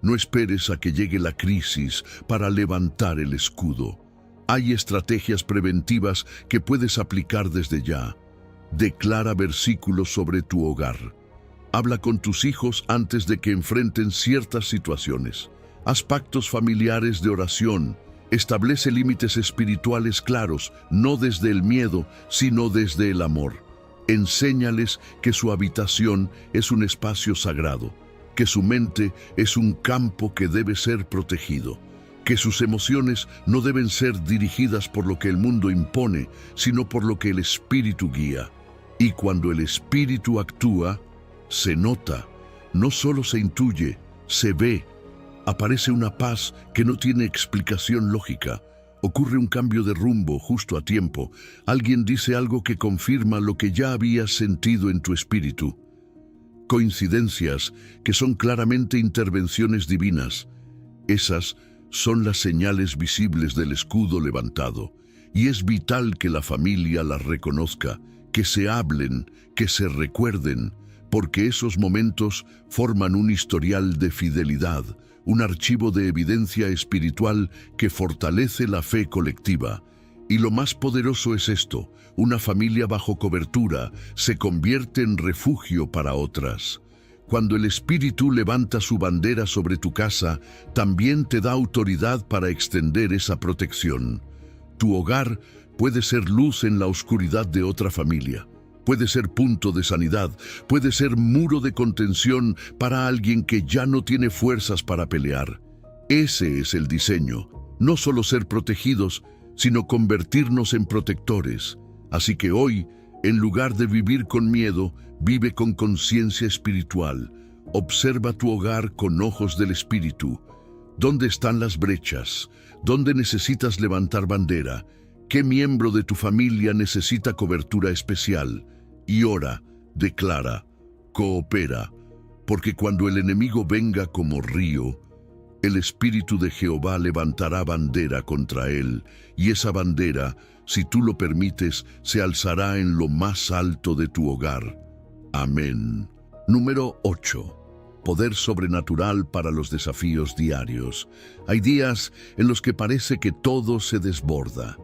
No esperes a que llegue la crisis para levantar el escudo. Hay estrategias preventivas que puedes aplicar desde ya. Declara versículos sobre tu hogar. Habla con tus hijos antes de que enfrenten ciertas situaciones. Haz pactos familiares de oración. Establece límites espirituales claros, no desde el miedo, sino desde el amor. Enséñales que su habitación es un espacio sagrado, que su mente es un campo que debe ser protegido, que sus emociones no deben ser dirigidas por lo que el mundo impone, sino por lo que el Espíritu guía. Y cuando el Espíritu actúa, se nota, no solo se intuye, se ve. Aparece una paz que no tiene explicación lógica. Ocurre un cambio de rumbo justo a tiempo. Alguien dice algo que confirma lo que ya habías sentido en tu espíritu. Coincidencias que son claramente intervenciones divinas. Esas son las señales visibles del escudo levantado. Y es vital que la familia las reconozca, que se hablen, que se recuerden, porque esos momentos forman un historial de fidelidad, un archivo de evidencia espiritual que fortalece la fe colectiva. Y lo más poderoso es esto: una familia bajo cobertura se convierte en refugio para otras. Cuando el Espíritu levanta su bandera sobre tu casa, también te da autoridad para extender esa protección. Tu hogar puede ser luz en la oscuridad de otra familia. Puede ser punto de sanidad, puede ser muro de contención para alguien que ya no tiene fuerzas para pelear. Ese es el diseño, no solo ser protegidos, sino convertirnos en protectores. Así que hoy, en lugar de vivir con miedo, vive con conciencia espiritual. Observa tu hogar con ojos del Espíritu. ¿Dónde están las brechas? ¿Dónde necesitas levantar bandera? ¿Qué miembro de tu familia necesita cobertura especial? Y ora, declara, coopera, porque cuando el enemigo venga como río, el Espíritu de Jehová levantará bandera contra él, y esa bandera, si tú lo permites, se alzará en lo más alto de tu hogar. Amén. Número 8. Poder sobrenatural para los desafíos diarios. Hay días en los que parece que todo se desborda.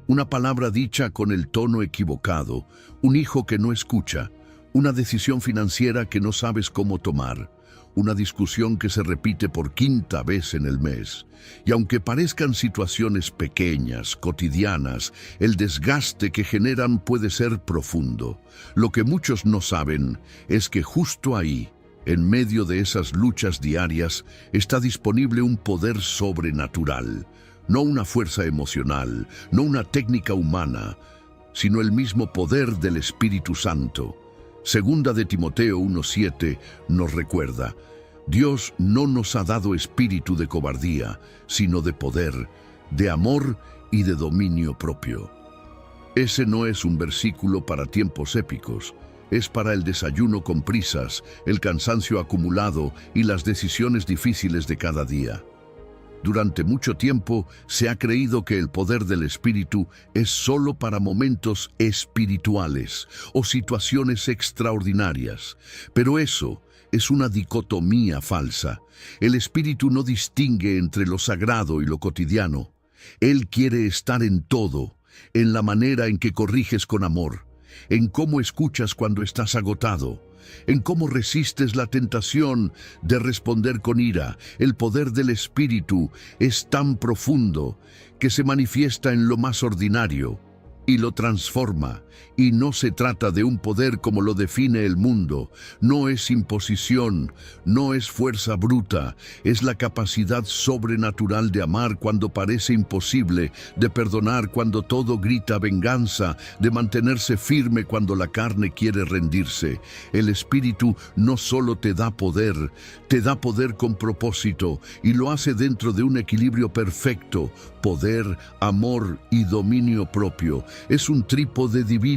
Una palabra dicha con el tono equivocado, un hijo que no escucha, una decisión financiera que no sabes cómo tomar, una discusión que se repite por quinta vez en el mes. Y aunque parezcan situaciones pequeñas, cotidianas, el desgaste que generan puede ser profundo. Lo que muchos no saben es que justo ahí, en medio de esas luchas diarias, está disponible un poder sobrenatural. No una fuerza emocional, no una técnica humana, sino el mismo poder del Espíritu Santo. Segunda de Timoteo 1:7 nos recuerda: Dios no nos ha dado espíritu de cobardía, sino de poder, de amor y de dominio propio. Ese no es un versículo para tiempos épicos, es para el desayuno con prisas, el cansancio acumulado y las decisiones difíciles de cada día. Durante mucho tiempo se ha creído que el poder del espíritu es solo para momentos espirituales o situaciones extraordinarias, pero eso es una dicotomía falsa. El espíritu no distingue entre lo sagrado y lo cotidiano. Él quiere estar en todo, en la manera en que corriges con amor, en cómo escuchas cuando estás agotado, en cómo resistes la tentación de responder con ira. El poder del Espíritu es tan profundo que se manifiesta en lo más ordinario y lo transforma. Y no se trata de un poder como lo define el mundo. No es imposición, no es fuerza bruta, es la capacidad sobrenatural de amar cuando parece imposible, de perdonar cuando todo grita venganza, de mantenerse firme cuando la carne quiere rendirse. El Espíritu no solo te da poder con propósito, y lo hace dentro de un equilibrio perfecto: poder, amor y dominio propio. Es un trípode divino.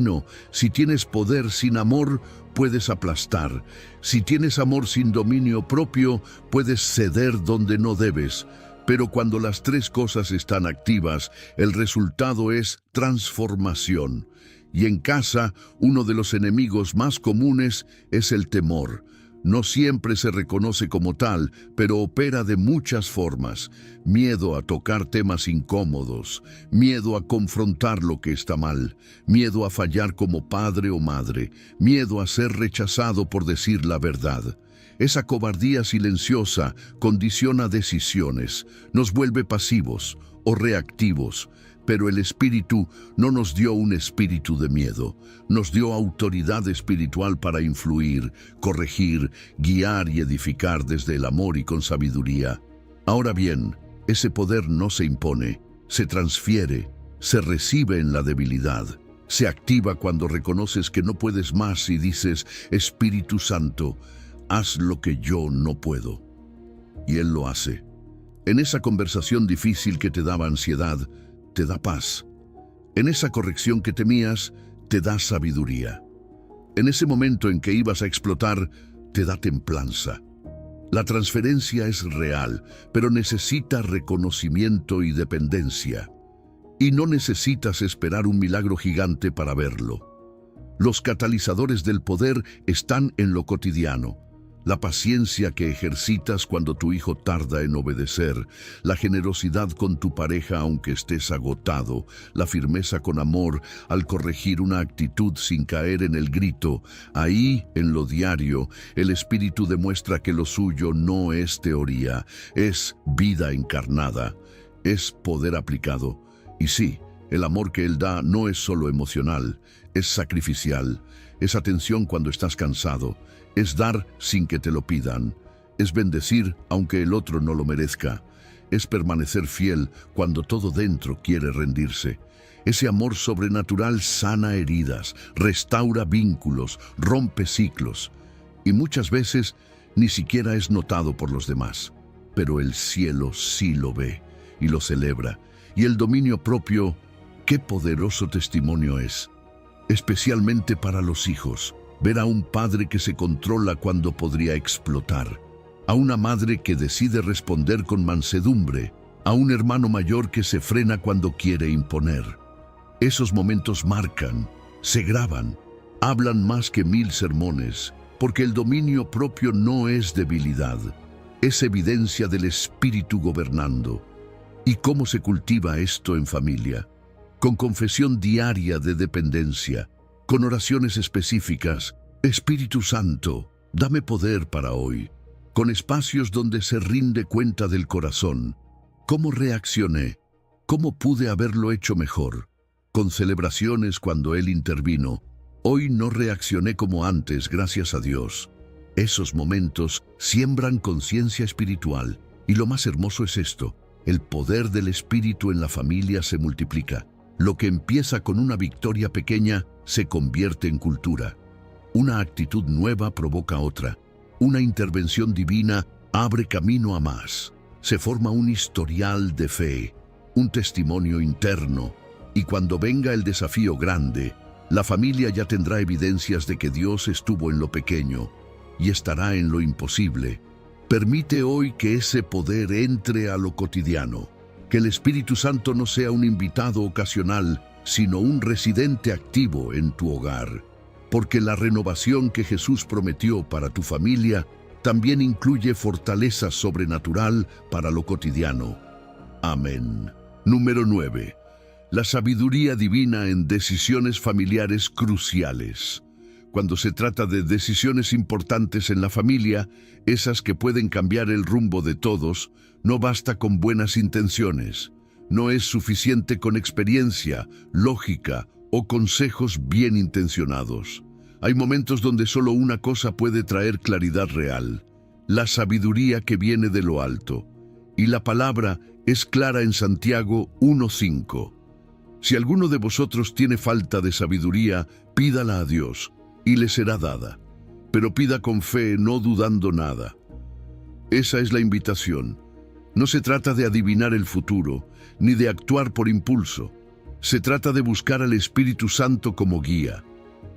Si tienes poder sin amor, puedes aplastar. Si tienes amor sin dominio propio, puedes ceder donde no debes. Pero cuando las tres cosas están activas, el resultado es transformación. Y en casa, uno de los enemigos más comunes es el temor. No siempre se reconoce como tal, pero opera de muchas formas. Miedo a tocar temas incómodos, miedo a confrontar lo que está mal, miedo a fallar como padre o madre, miedo a ser rechazado por decir la verdad. Esa cobardía silenciosa condiciona decisiones, nos vuelve pasivos o reactivos. Pero el Espíritu no nos dio un espíritu de miedo, nos dio autoridad espiritual para influir, corregir, guiar y edificar desde el amor y con sabiduría. Ahora bien, ese poder no se impone, se transfiere, se recibe en la debilidad, se activa cuando reconoces que no puedes más y dices: Espíritu Santo, haz lo que yo no puedo. Y Él lo hace. En esa conversación difícil que te daba ansiedad, te da paz. En esa corrección que temías, te da sabiduría. En ese momento en que ibas a explotar, te da templanza. La transferencia es real, pero necesita reconocimiento y dependencia. Y no necesitas esperar un milagro gigante para verlo. Los catalizadores del poder están en lo cotidiano. La paciencia que ejercitas cuando tu hijo tarda en obedecer, la generosidad con tu pareja aunque estés agotado, la firmeza con amor al corregir una actitud sin caer en el grito. Ahí, en lo diario, el Espíritu demuestra que lo suyo no es teoría, es vida encarnada, es poder aplicado. Y sí, el amor que Él da no es solo emocional, es sacrificial, es atención cuando estás cansado, es dar sin que te lo pidan, es bendecir aunque el otro no lo merezca, es permanecer fiel cuando todo dentro quiere rendirse. Ese amor sobrenatural sana heridas, restaura vínculos, rompe ciclos, y muchas veces ni siquiera es notado por los demás. Pero el cielo sí lo ve y lo celebra, y el dominio propio, qué poderoso testimonio es, especialmente para los hijos. Ver a un padre que se controla cuando podría explotar, a una madre que decide responder con mansedumbre, a un hermano mayor que se frena cuando quiere imponer. Esos momentos marcan, se graban, hablan más que 1000 sermones, porque el dominio propio no es debilidad, es evidencia del Espíritu gobernando. ¿Y cómo se cultiva esto en familia? Con confesión diaria de dependencia, con oraciones específicas: Espíritu Santo, dame poder para hoy. Con espacios donde se rinde cuenta del corazón. ¿Cómo reaccioné? ¿Cómo pude haberlo hecho mejor? Con celebraciones cuando Él intervino. Hoy no reaccioné como antes, gracias a Dios. Esos momentos siembran conciencia espiritual. Y lo más hermoso es esto: el poder del Espíritu en la familia se multiplica. Lo que empieza con una victoria pequeña se convierte en cultura. Una actitud nueva provoca otra. Una intervención divina abre camino a más. Se forma un historial de fe, un testimonio interno. Y cuando venga el desafío grande, La familia ya tendrá evidencias de que Dios estuvo en lo pequeño y estará en lo imposible. Permite hoy que ese poder entre a lo cotidiano, que el Espíritu Santo no sea un invitado ocasional, sino un residente activo en tu hogar. Porque la renovación que Jesús prometió para tu familia también incluye fortaleza sobrenatural para lo cotidiano. Amén. Número 9. La sabiduría divina en decisiones familiares cruciales. Cuando se trata de decisiones importantes en la familia, esas que pueden cambiar el rumbo de todos, no basta con buenas intenciones. No es suficiente con experiencia, lógica o consejos bien intencionados. Hay momentos donde solo una cosa puede traer claridad real: la sabiduría que viene de lo alto. Y la palabra es clara en Santiago 1:5. Si alguno de vosotros tiene falta de sabiduría, pídala a Dios, y le será dada. Pero pida con fe, no dudando nada. Esa es la invitación. No se trata de adivinar el futuro, ni de actuar por impulso. Se trata de buscar al Espíritu Santo como guía.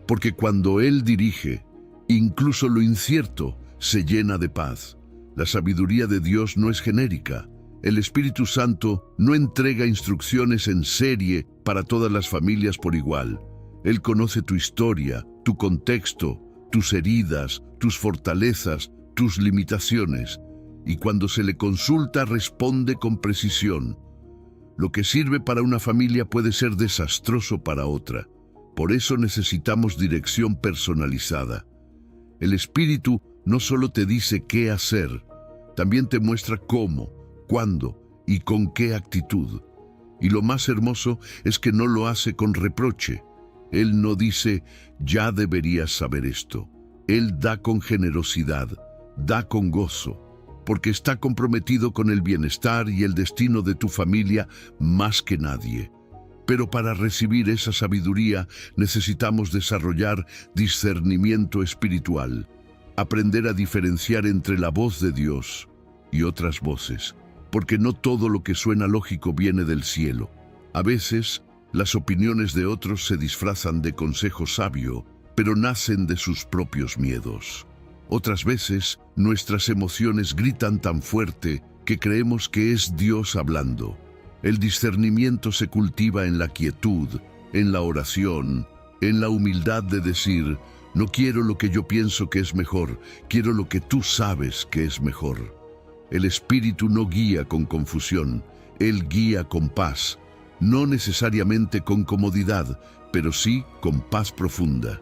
Porque cuando Él dirige, incluso lo incierto se llena de paz. La sabiduría de Dios no es genérica. El Espíritu Santo no entrega instrucciones en serie para todas las familias por igual. Él conoce tu historia, tu contexto, tus heridas, tus fortalezas, tus limitaciones, y cuando se le consulta responde con precisión. Lo que sirve para una familia puede ser desastroso para otra. Por eso necesitamos dirección personalizada. El Espíritu no solo te dice qué hacer, también te muestra cómo, cuándo y con qué actitud. Y lo más hermoso es que no lo hace con reproche. Él no dice, ya deberías saber esto. Él da con generosidad, da con gozo, porque está comprometido con el bienestar y el destino de tu familia más que nadie. Pero para recibir esa sabiduría necesitamos desarrollar discernimiento espiritual, aprender a diferenciar entre la voz de Dios y otras voces, porque no todo lo que suena lógico viene del cielo. A veces, las opiniones de otros se disfrazan de consejo sabio, pero nacen de sus propios miedos. Otras veces, nuestras emociones gritan tan fuerte que creemos que es Dios hablando. El discernimiento se cultiva en la quietud, en la oración, en la humildad de decir, no quiero lo que yo pienso que es mejor, quiero lo que tú sabes que es mejor. El Espíritu no guía con confusión, Él guía con paz, no necesariamente con comodidad, pero sí con paz profunda.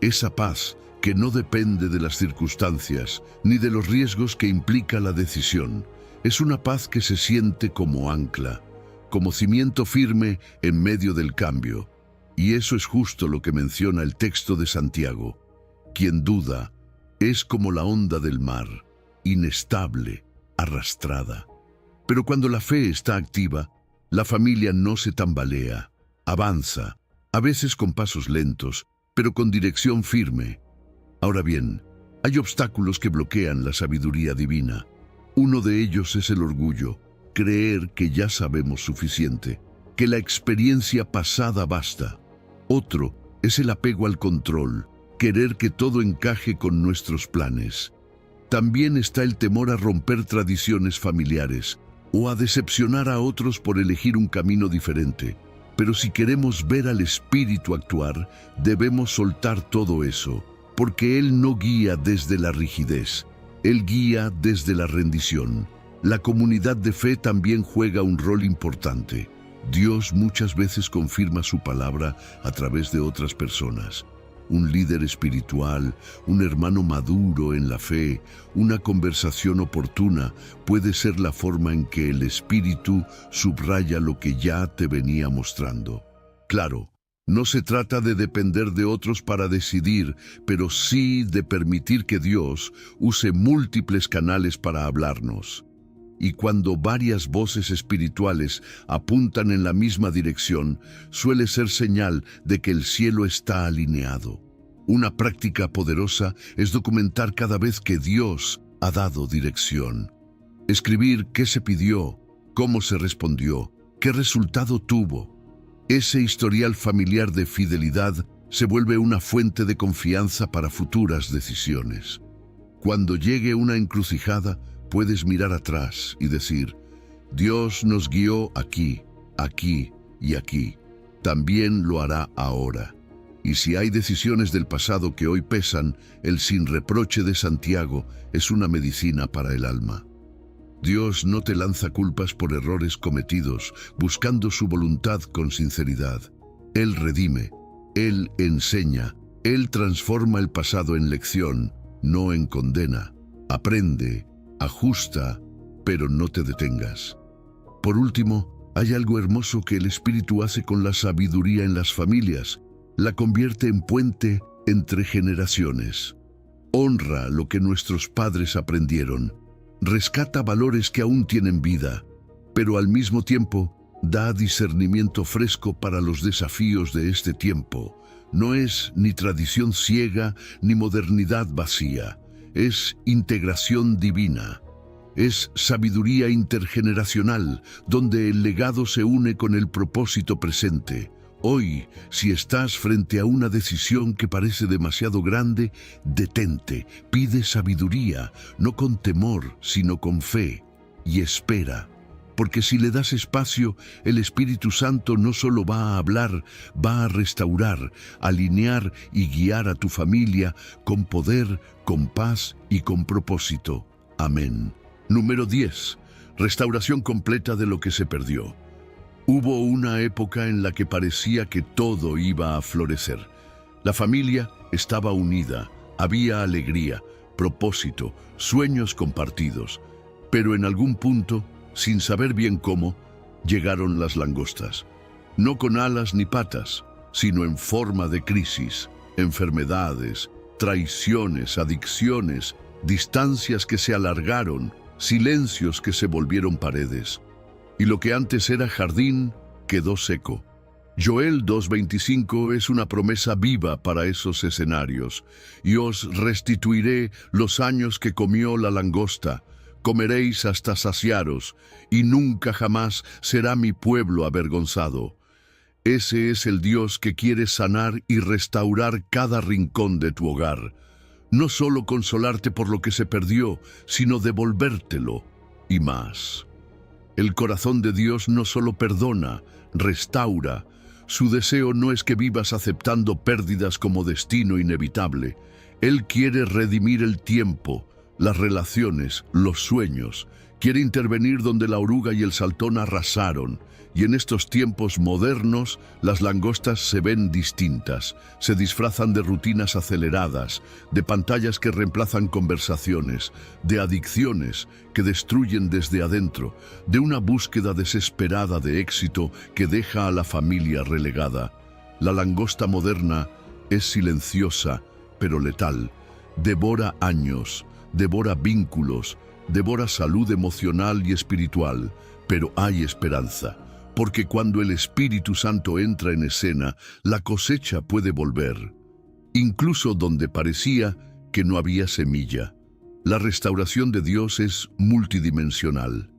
Esa paz que no depende de las circunstancias ni de los riesgos que implica la decisión. Es una paz que se siente como ancla, como cimiento firme en medio del cambio. Y eso es justo lo que menciona el texto de Santiago. Quien duda es como la onda del mar, inestable, arrastrada. Pero cuando la fe está activa, la familia no se tambalea, avanza, a veces con pasos lentos, pero con dirección firme. Ahora bien, hay obstáculos que bloquean la sabiduría divina. Uno de ellos es el orgullo, creer que ya sabemos suficiente, que la experiencia pasada basta. Otro es el apego al control, querer que todo encaje con nuestros planes. También está el temor a romper tradiciones familiares o a decepcionar a otros por elegir un camino diferente. Pero si queremos ver al Espíritu actuar, debemos soltar todo eso, porque Él no guía desde la rigidez, Él guía desde la rendición. La comunidad de fe también juega un rol importante. Dios muchas veces confirma su palabra a través de otras personas. Un líder espiritual, un hermano maduro en la fe, una conversación oportuna puede ser la forma en que el Espíritu subraya lo que ya te venía mostrando. Claro, no se trata de depender de otros para decidir, pero sí de permitir que Dios use múltiples canales para hablarnos. Y cuando varias voces espirituales apuntan en la misma dirección, suele ser señal de que el cielo está alineado. Una práctica poderosa es documentar cada vez que Dios ha dado dirección. Escribir qué se pidió, cómo se respondió, qué resultado tuvo. Ese historial familiar de fidelidad se vuelve una fuente de confianza para futuras decisiones. Cuando llegue una encrucijada, puedes mirar atrás y decir, Dios nos guió aquí, aquí y aquí. También lo hará ahora. Y si hay decisiones del pasado que hoy pesan, el sin reproche de Santiago es una medicina para el alma. Dios no te lanza culpas por errores cometidos, buscando su voluntad con sinceridad. Él redime, Él enseña, Él transforma el pasado en lección, no en condena. Aprende, ajusta, pero no te detengas. Por último, hay algo hermoso que el Espíritu hace con la sabiduría en las familias. La convierte en puente entre generaciones. Honra lo que nuestros padres aprendieron. Rescata valores que aún tienen vida, pero al mismo tiempo da discernimiento fresco para los desafíos de este tiempo. No es ni tradición ciega ni modernidad vacía. Es integración divina. Es sabiduría intergeneracional, donde el legado se une con el propósito presente. Hoy, si estás frente a una decisión que parece demasiado grande, detente, pide sabiduría, no con temor, sino con fe, y espera. Porque si le das espacio, el Espíritu Santo no solo va a hablar, va a restaurar, alinear y guiar a tu familia con poder, con paz y con propósito. Amén. Número 10. Restauración completa de lo que se perdió. Hubo una época en la que parecía que todo iba a florecer. La familia estaba unida, había alegría, propósito, sueños compartidos. Pero en algún punto, sin saber bien cómo, llegaron las langostas. No con alas ni patas, sino en forma de crisis, enfermedades, traiciones, adicciones, distancias que se alargaron, silencios que se volvieron paredes. Y lo que antes era jardín quedó seco. Joel 2:25 es una promesa viva para esos escenarios. Y os restituiré los años que comió la langosta. Comeréis hasta saciaros, y nunca jamás será mi pueblo avergonzado. Ese es el Dios que quiere sanar y restaurar cada rincón de tu hogar. No solo consolarte por lo que se perdió, sino devolvértelo y más. El corazón de Dios no solo perdona, restaura. Su deseo no es que vivas aceptando pérdidas como destino inevitable. Él quiere redimir el tiempo, las relaciones, los sueños. Quiere intervenir donde la oruga y el saltón arrasaron. Y en estos tiempos modernos, las langostas se ven distintas. Se disfrazan de rutinas aceleradas, de pantallas que reemplazan conversaciones, de adicciones que destruyen desde adentro, de una búsqueda desesperada de éxito que deja a la familia relegada. La langosta moderna es silenciosa, pero letal. Devora años, devora vínculos, devora salud emocional y espiritual, pero hay esperanza. Porque cuando el Espíritu Santo entra en escena, la cosecha puede volver, incluso donde parecía que no había semilla. La restauración de Dios es multidimensional.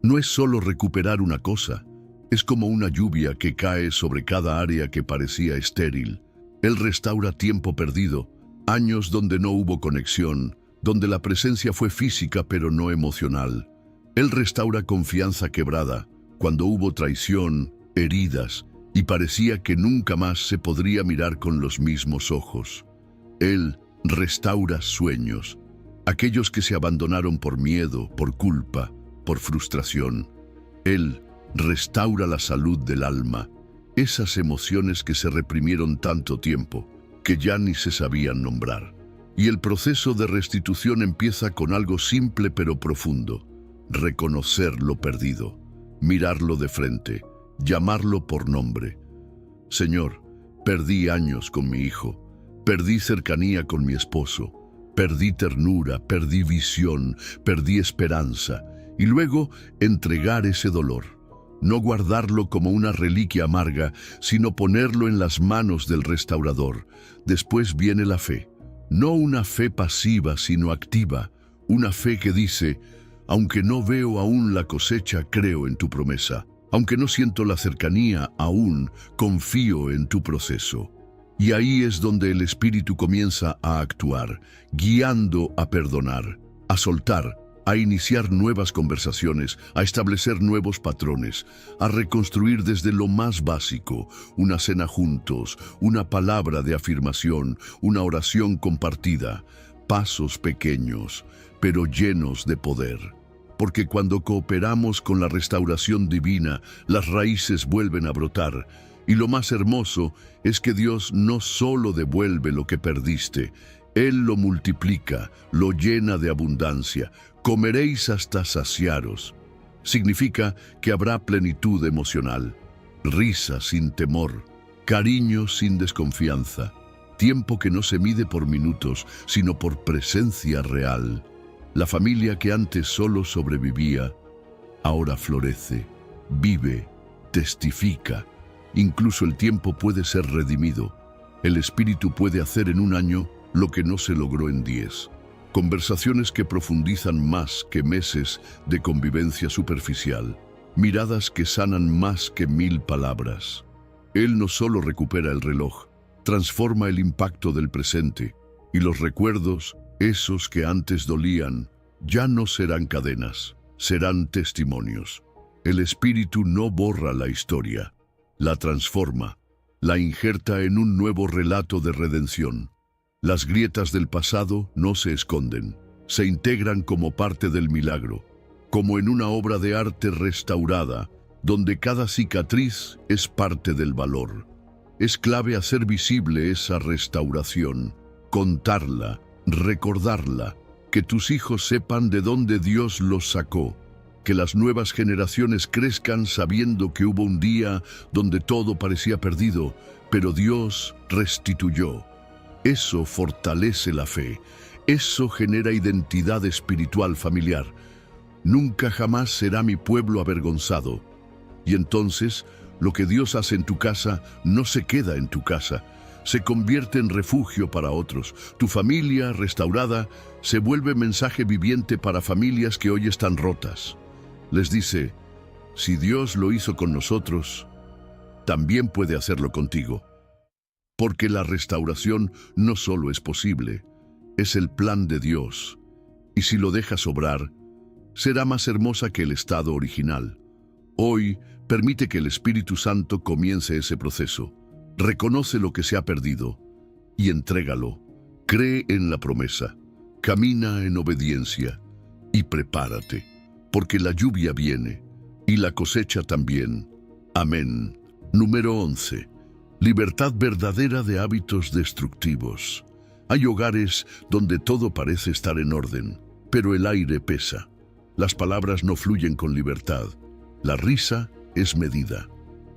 No es solo recuperar una cosa, es como una lluvia que cae sobre cada área que parecía estéril. Él restaura tiempo perdido, años donde no hubo conexión, donde la presencia fue física pero no emocional. Él restaura confianza quebrada, cuando hubo traición, heridas, y parecía que nunca más se podría mirar con los mismos ojos. Él restaura sueños, aquellos que se abandonaron por miedo, por culpa, por frustración. Él restaura la salud del alma, esas emociones que se reprimieron tanto tiempo, que ya ni se sabían nombrar. Y el proceso de restitución empieza con algo simple pero profundo: reconocer lo perdido. Mirarlo de frente, llamarlo por nombre. Señor, perdí años con mi hijo, perdí cercanía con mi esposo, perdí ternura, perdí visión, perdí esperanza, y luego entregar ese dolor. No guardarlo como una reliquia amarga, sino ponerlo en las manos del restaurador. Después viene la fe, no una fe pasiva, sino activa, una fe que dice: aunque no veo aún la cosecha, creo en tu promesa. Aunque no siento la cercanía aún, confío en tu proceso. Y ahí es donde el Espíritu comienza a actuar, guiando a perdonar, a soltar, a iniciar nuevas conversaciones, a establecer nuevos patrones, a reconstruir desde lo más básico, una cena juntos, una palabra de afirmación, una oración compartida, pasos pequeños, pero llenos de poder. Porque cuando cooperamos con la restauración divina, las raíces vuelven a brotar. Y lo más hermoso es que Dios no solo devuelve lo que perdiste, Él lo multiplica, lo llena de abundancia. Comeréis hasta saciaros. Significa que habrá plenitud emocional, risa sin temor, cariño sin desconfianza, tiempo que no se mide por minutos, sino por presencia real. La familia que antes solo sobrevivía, ahora florece, vive, testifica. Incluso el tiempo puede ser redimido. El Espíritu puede hacer en un año lo que no se logró en 10. Conversaciones que profundizan más que meses de convivencia superficial. Miradas que sanan más que 1000 palabras. Él no solo recupera el reloj, transforma el impacto del presente. Y los recuerdos, esos que antes dolían, ya no serán cadenas, serán testimonios. El Espíritu no borra la historia, la transforma, la injerta en un nuevo relato de redención. Las grietas del pasado no se esconden, se integran como parte del milagro, como en una obra de arte restaurada, donde cada cicatriz es parte del valor. Es clave hacer visible esa restauración, contarla, recordarla, que tus hijos sepan de dónde Dios los sacó, que las nuevas generaciones crezcan sabiendo que hubo un día donde todo parecía perdido, pero Dios restituyó. Eso fortalece la fe, eso genera identidad espiritual familiar. Nunca jamás será mi pueblo avergonzado. Y entonces, lo que Dios hace en tu casa no se queda en tu casa, se convierte en refugio para otros. Tu familia restaurada se vuelve mensaje viviente para familias que hoy están rotas. Les dice, si Dios lo hizo con nosotros, también puede hacerlo contigo. Porque la restauración no solo es posible, es el plan de Dios. Y si lo dejas obrar, será más hermosa que el estado original. Hoy, permite que el Espíritu Santo comience ese proceso. Reconoce lo que se ha perdido y entrégalo. Cree en la promesa, camina en obediencia y prepárate, porque la lluvia viene y la cosecha también. Amén. Número 11. Libertad verdadera de hábitos destructivos. Hay hogares donde todo parece estar en orden, pero el aire pesa. Las palabras no fluyen con libertad. La risa es medida.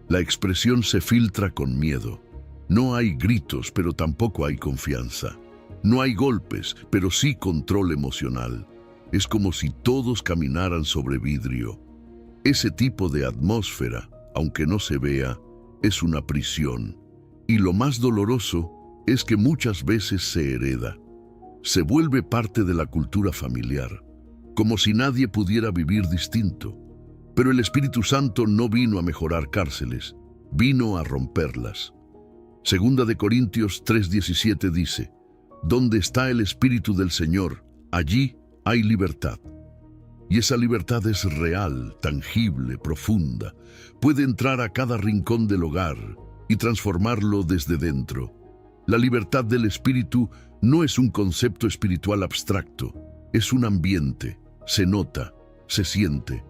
La expresión se filtra con miedo. No hay gritos, pero tampoco hay confianza. No hay golpes, pero sí control emocional. Es como si todos caminaran sobre vidrio. Ese tipo de atmósfera, aunque no se vea, es una prisión. Y lo más doloroso es que muchas veces se hereda. Se vuelve parte de la cultura familiar, como si nadie pudiera vivir distinto. Pero el Espíritu Santo no vino a mejorar cárceles, vino a romperlas. Segunda de Corintios 3:17 dice, «Donde está el Espíritu del Señor, allí hay libertad». Y esa libertad es real, tangible, profunda. Puede entrar a cada rincón del hogar y transformarlo desde dentro. La libertad del Espíritu no es un concepto espiritual abstracto, es un ambiente, se nota, se siente.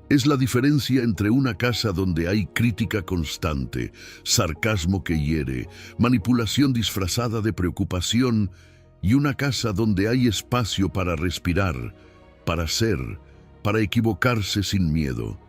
Es la diferencia entre una casa donde hay crítica constante, sarcasmo que hiere, manipulación disfrazada de preocupación, y una casa donde hay espacio para respirar, para ser, para equivocarse sin miedo.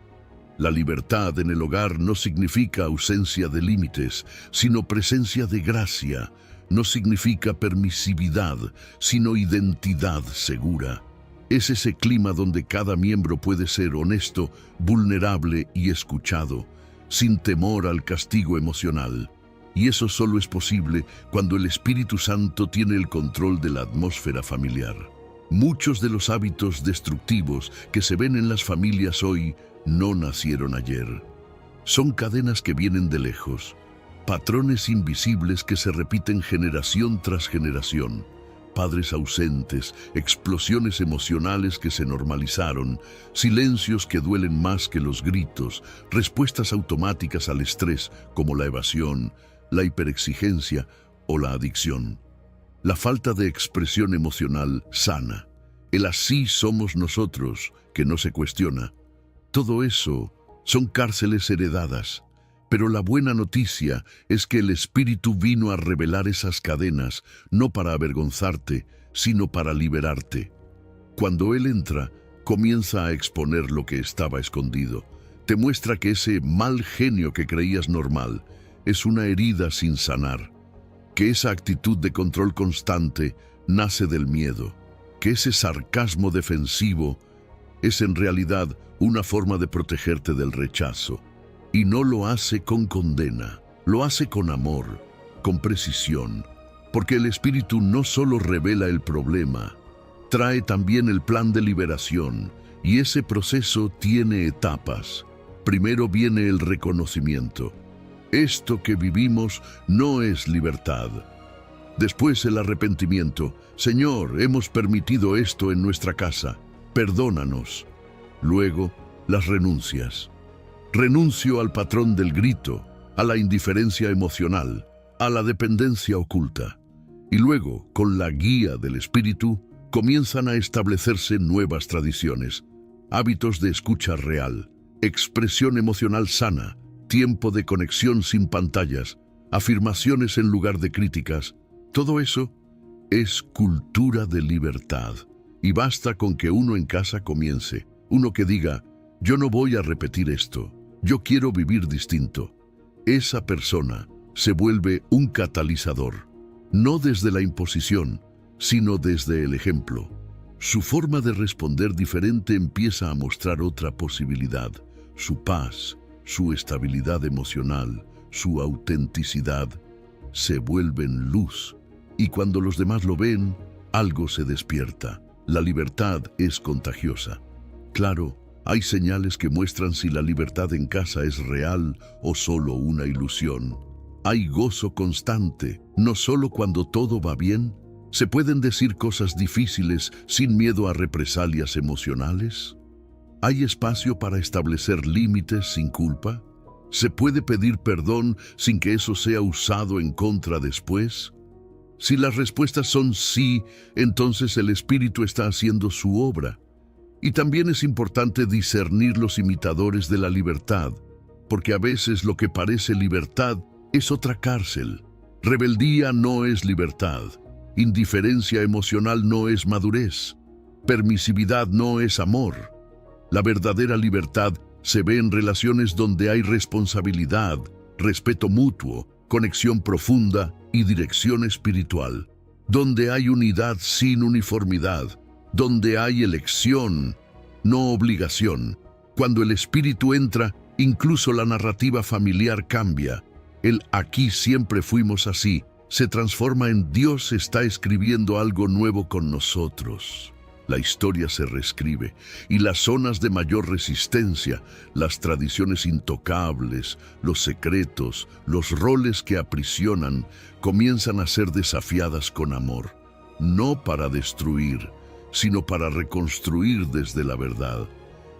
La libertad en el hogar no significa ausencia de límites, sino presencia de gracia. No significa permisividad, sino identidad segura. Es ese clima donde cada miembro puede ser honesto, vulnerable y escuchado, sin temor al castigo emocional. Y eso solo es posible cuando el Espíritu Santo tiene el control de la atmósfera familiar. Muchos de los hábitos destructivos que se ven en las familias hoy no nacieron ayer. Son cadenas que vienen de lejos, patrones invisibles que se repiten generación tras generación. Padres ausentes, explosiones emocionales que se normalizaron, silencios que duelen más que los gritos, respuestas automáticas al estrés como la evasión, la hiperexigencia o la adicción. La falta de expresión emocional sana, el así somos nosotros, que no se cuestiona. Todo eso son cárceles heredadas. Pero la buena noticia es que el Espíritu vino a revelar esas cadenas, no para avergonzarte, sino para liberarte. Cuando Él entra, comienza a exponer lo que estaba escondido. Te muestra que ese mal genio que creías normal es una herida sin sanar, que esa actitud de control constante nace del miedo, que ese sarcasmo defensivo es en realidad una forma de protegerte del rechazo. Y no lo hace con condena, lo hace con amor, con precisión, porque el Espíritu no solo revela el problema, trae también el plan de liberación, y ese proceso tiene etapas. Primero viene el reconocimiento. Esto que vivimos no es libertad. Después el arrepentimiento. Señor, hemos permitido esto en nuestra casa, perdónanos. Luego, las renuncias. Renuncio al patrón del grito, a la indiferencia emocional, a la dependencia oculta. Y luego, con la guía del Espíritu, comienzan a establecerse nuevas tradiciones, hábitos de escucha real, expresión emocional sana, tiempo de conexión sin pantallas, afirmaciones en lugar de críticas. Todo eso es cultura de libertad. Y basta con que uno en casa comience, uno que diga, yo no voy a repetir esto. Yo quiero vivir distinto. Esa persona se vuelve un catalizador, no desde la imposición, sino desde el ejemplo. Su forma de responder diferente empieza a mostrar otra posibilidad, su paz, su estabilidad emocional, su autenticidad, se vuelven luz. Y cuando los demás lo ven, algo se despierta. La libertad es contagiosa. Claro, hay señales que muestran si la libertad en casa es real o solo una ilusión. Hay gozo constante, no solo cuando todo va bien. ¿Se pueden decir cosas difíciles sin miedo a represalias emocionales? ¿Hay espacio para establecer límites sin culpa? ¿Se puede pedir perdón sin que eso sea usado en contra después? Si las respuestas son sí, entonces el Espíritu está haciendo su obra. Y también es importante discernir los imitadores de la libertad, porque a veces lo que parece libertad es otra cárcel. Rebeldía no es libertad, indiferencia emocional no es madurez, permisividad no es amor. La verdadera libertad se ve en relaciones donde hay responsabilidad, respeto mutuo, conexión profunda y dirección espiritual, donde hay unidad sin uniformidad, donde hay elección, no obligación. Cuando el Espíritu entra, incluso la narrativa familiar cambia. El aquí siempre fuimos así se transforma en Dios está escribiendo algo nuevo con nosotros. La historia se reescribe y las zonas de mayor resistencia, las tradiciones intocables, los secretos, los roles que aprisionan, comienzan a ser desafiadas con amor, no para destruir, sino para reconstruir desde la verdad.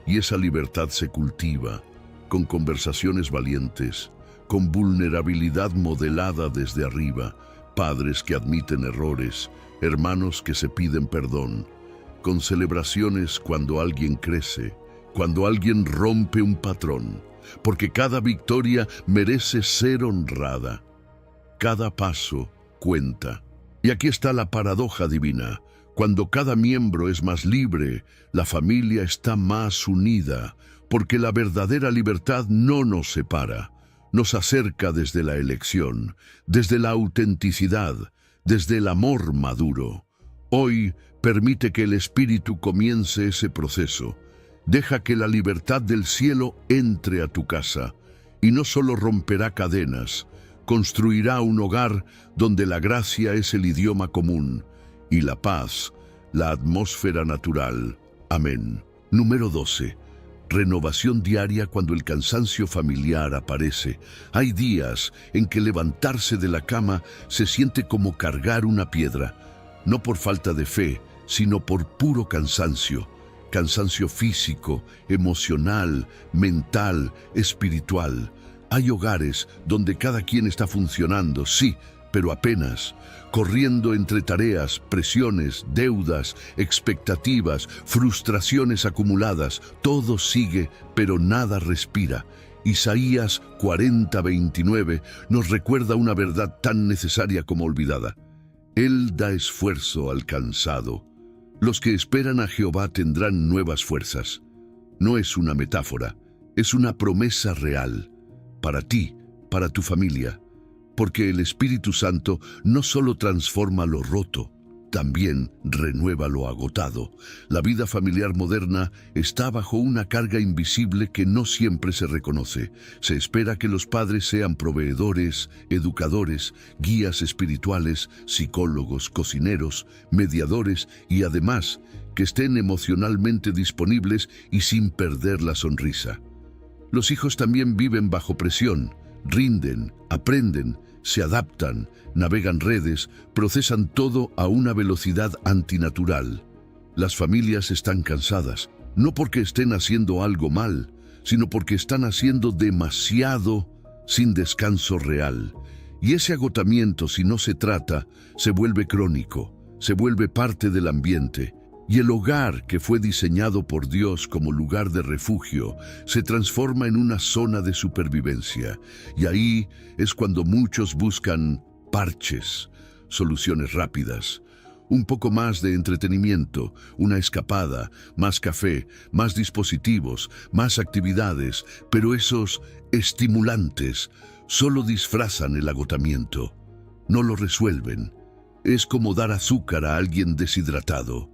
Y esa libertad se cultiva con conversaciones valientes, con vulnerabilidad modelada desde arriba, padres que admiten errores, hermanos que se piden perdón, con celebraciones cuando alguien crece, cuando alguien rompe un patrón, porque cada victoria merece ser honrada. Cada paso cuenta. Y aquí está la paradoja divina. Cuando cada miembro es más libre, la familia está más unida, porque la verdadera libertad no nos separa, nos acerca desde la elección, desde la autenticidad, desde el amor maduro. Hoy, permite que el Espíritu comience ese proceso. Deja que la libertad del cielo entre a tu casa, y no solo romperá cadenas, construirá un hogar donde la gracia es el idioma común, y la paz, la atmósfera natural. Amén. Número 12. renovación diaria cuando el cansancio familiar aparece. Hay días en que levantarse de la cama se siente como cargar una piedra, no por falta de fe, sino por puro cansancio. Cansancio físico, emocional, mental, espiritual. Hay hogares donde cada quien está funcionando, sí, pero apenas, corriendo entre tareas, presiones, deudas, expectativas, frustraciones acumuladas. Todo sigue, pero nada respira. Isaías 40:29 nos recuerda una verdad tan necesaria como olvidada. Él da esfuerzo al cansado. Los que esperan a Jehová tendrán nuevas fuerzas. No es una metáfora, es una promesa real. Para ti, para tu familia. Porque el Espíritu Santo no solo transforma lo roto, también renueva lo agotado. La vida familiar moderna está bajo una carga invisible que no siempre se reconoce. Se espera que los padres sean proveedores, educadores, guías espirituales, psicólogos, cocineros, mediadores y además que estén emocionalmente disponibles y sin perder la sonrisa. Los hijos también viven bajo presión, rinden, aprenden, se adaptan, navegan redes, procesan todo a una velocidad antinatural. Las familias están cansadas, no porque estén haciendo algo mal, sino porque están haciendo demasiado sin descanso real. Y ese agotamiento, si no se trata, se vuelve crónico, se vuelve parte del ambiente. Y el hogar, que fue diseñado por Dios como lugar de refugio, se transforma en una zona de supervivencia. Y ahí es cuando muchos buscan parches, soluciones rápidas, un poco más de entretenimiento, una escapada, más café, más dispositivos, más actividades, pero esos estimulantes solo disfrazan el agotamiento, no lo resuelven. Es como dar azúcar a alguien deshidratado.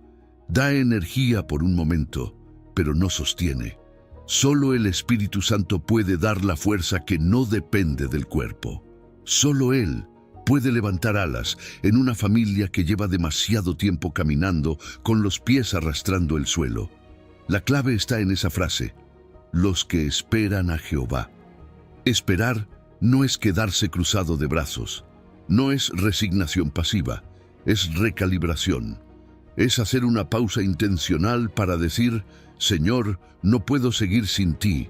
Da energía por un momento, pero no sostiene. Solo el Espíritu Santo puede dar la fuerza que no depende del cuerpo. Solo Él puede levantar alas en una familia que lleva demasiado tiempo caminando con los pies arrastrando el suelo. La clave está en esa frase: los que esperan a Jehová. Esperar no es quedarse cruzado de brazos, no es resignación pasiva, es recalibración. Es hacer una pausa intencional para decir: Señor, no puedo seguir sin ti.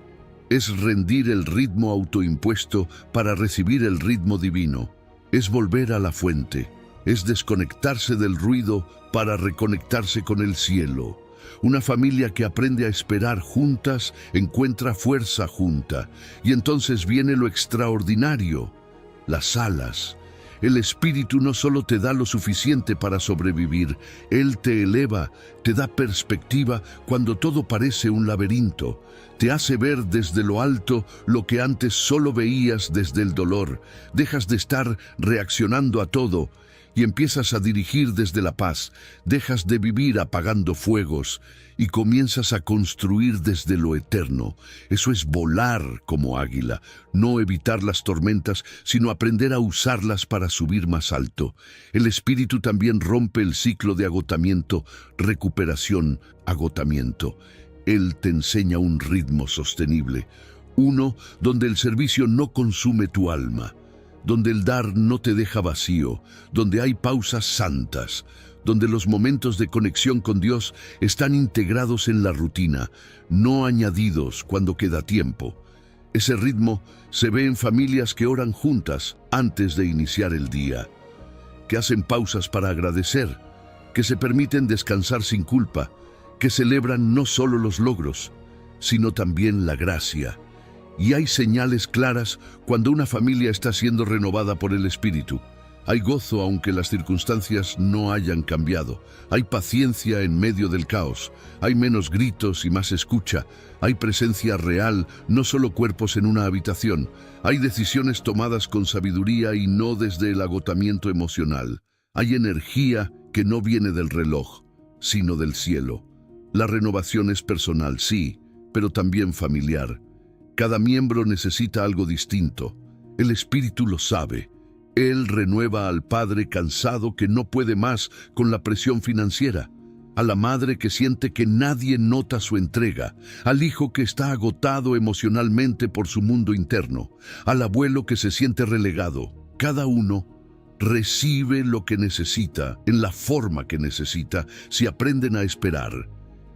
Es rendir el ritmo autoimpuesto para recibir el ritmo divino. Es volver a la fuente. Es desconectarse del ruido para reconectarse con el cielo. Una familia que aprende a esperar juntas encuentra fuerza junta. Y entonces viene lo extraordinario: las alas. El Espíritu no solo te da lo suficiente para sobrevivir, Él te eleva, te da perspectiva cuando todo parece un laberinto. Te hace ver desde lo alto lo que antes solo veías desde el dolor. Dejas de estar reaccionando a todo y empiezas a dirigir desde la paz. Dejas de vivir apagando fuegos y comienzas a construir desde lo eterno. Eso es volar como águila, no evitar las tormentas, sino aprender a usarlas para subir más alto. El Espíritu también rompe el ciclo de agotamiento, recuperación, agotamiento. Él te enseña un ritmo sostenible, uno donde el servicio no consume tu alma, donde el dar no te deja vacío, donde hay pausas santas, donde los momentos de conexión con Dios están integrados en la rutina, no añadidos cuando queda tiempo. Ese ritmo se ve en familias que oran juntas antes de iniciar el día, que hacen pausas para agradecer, que se permiten descansar sin culpa, que celebran no solo los logros, sino también la gracia. Y hay señales claras cuando una familia está siendo renovada por el Espíritu. Hay gozo aunque las circunstancias no hayan cambiado. Hay paciencia en medio del caos. Hay menos gritos y más escucha. Hay presencia real, no solo cuerpos en una habitación. Hay decisiones tomadas con sabiduría y no desde el agotamiento emocional. Hay energía que no viene del reloj, sino del cielo. La renovación es personal, sí, pero también familiar. Cada miembro necesita algo distinto. El Espíritu lo sabe. Él renueva al padre cansado que no puede más con la presión financiera. a la madre que siente que nadie nota su entrega, al hijo que está agotado emocionalmente por su mundo interno, al abuelo que se siente relegado. Cada uno recibe lo que necesita, en la forma que necesita, si aprenden a esperar.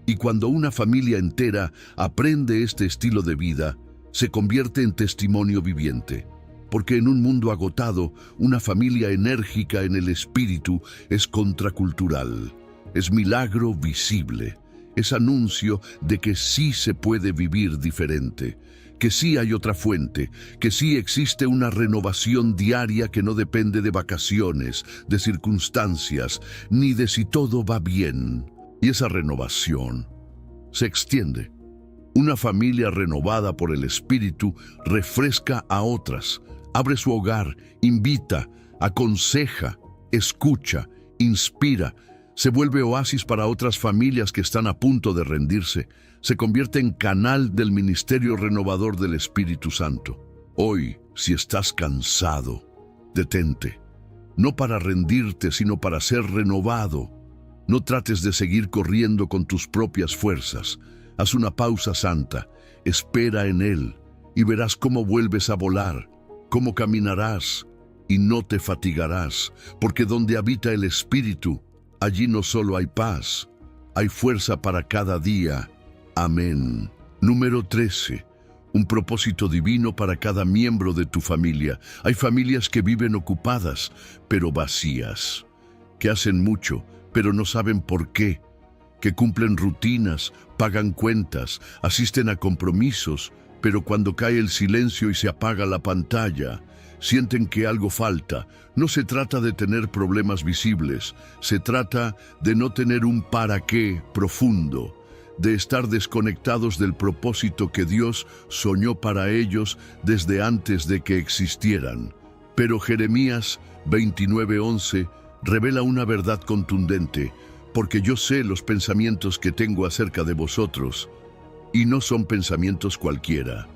Y cuando una familia entera aprende este estilo de vida, se convierte en testimonio viviente. Porque en un mundo agotado, una familia enérgica en el espíritu es contracultural. Es milagro visible. Es anuncio de que sí se puede vivir diferente, que sí hay otra fuente, que sí existe una renovación diaria que no depende de vacaciones, de circunstancias, ni de si todo va bien. Y esa renovación se extiende. Una familia renovada por el Espíritu refresca a otras, abre su hogar, invita, aconseja, escucha, inspira, se vuelve oasis para otras familias que están a punto de rendirse, se convierte en canal del ministerio renovador del Espíritu Santo. Hoy, si estás cansado, detente, no para rendirte, sino para ser renovado. No trates de seguir corriendo con tus propias fuerzas. Haz una pausa santa, espera en Él y verás cómo vuelves a volar, cómo caminarás y no te fatigarás, porque donde habita el Espíritu, allí no solo hay paz, hay fuerza para cada día. Amén. Número 13. Un propósito divino para cada miembro de tu familia. Hay familias que viven ocupadas, pero vacías, que hacen mucho, pero no saben por qué, que cumplen rutinas, pagan cuentas, asisten a compromisos, pero cuando cae el silencio y se apaga la pantalla, sienten que algo falta. No se trata de tener problemas visibles, se trata de no tener un para qué profundo, de estar desconectados del propósito que Dios soñó para ellos desde antes de que existieran. Pero Jeremías 29:11 revela una verdad contundente, porque yo sé los pensamientos que tengo acerca de vosotros, y no son pensamientos cualquiera,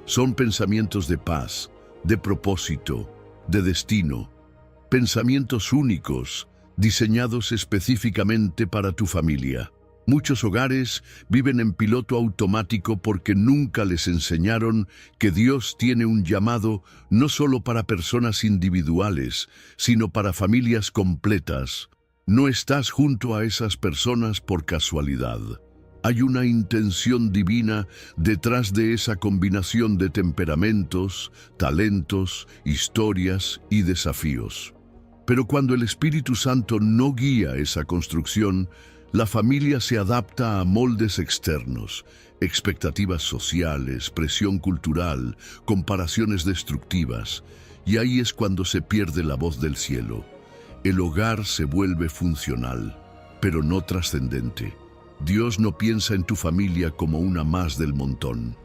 son pensamientos de paz, de propósito, de destino, pensamientos únicos, diseñados específicamente para tu familia. Muchos hogares viven en piloto automático porque nunca les enseñaron que Dios tiene un llamado no solo para personas individuales, sino para familias completas. No estás junto a esas personas por casualidad. Hay una intención divina detrás de esa combinación de temperamentos, talentos, historias y desafíos. Pero cuando el Espíritu Santo no guía esa construcción, la familia se adapta a moldes externos, expectativas sociales, presión cultural, comparaciones destructivas, y ahí es cuando se pierde la voz del cielo. El hogar se vuelve funcional, pero no trascendente. Dios no piensa en tu familia como una más del montón.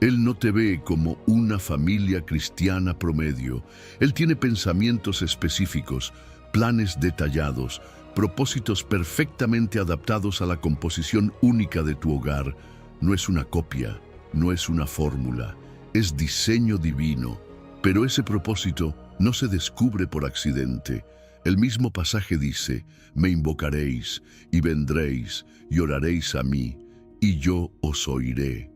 Él no te ve como una familia cristiana promedio. Él tiene pensamientos específicos, planes detallados, propósitos perfectamente adaptados a la composición única de tu hogar. No es una copia, no es una fórmula, es diseño divino. Pero ese propósito no se descubre por accidente. El mismo pasaje dice: me invocaréis y vendréis y oraréis a mí, y yo os oiré.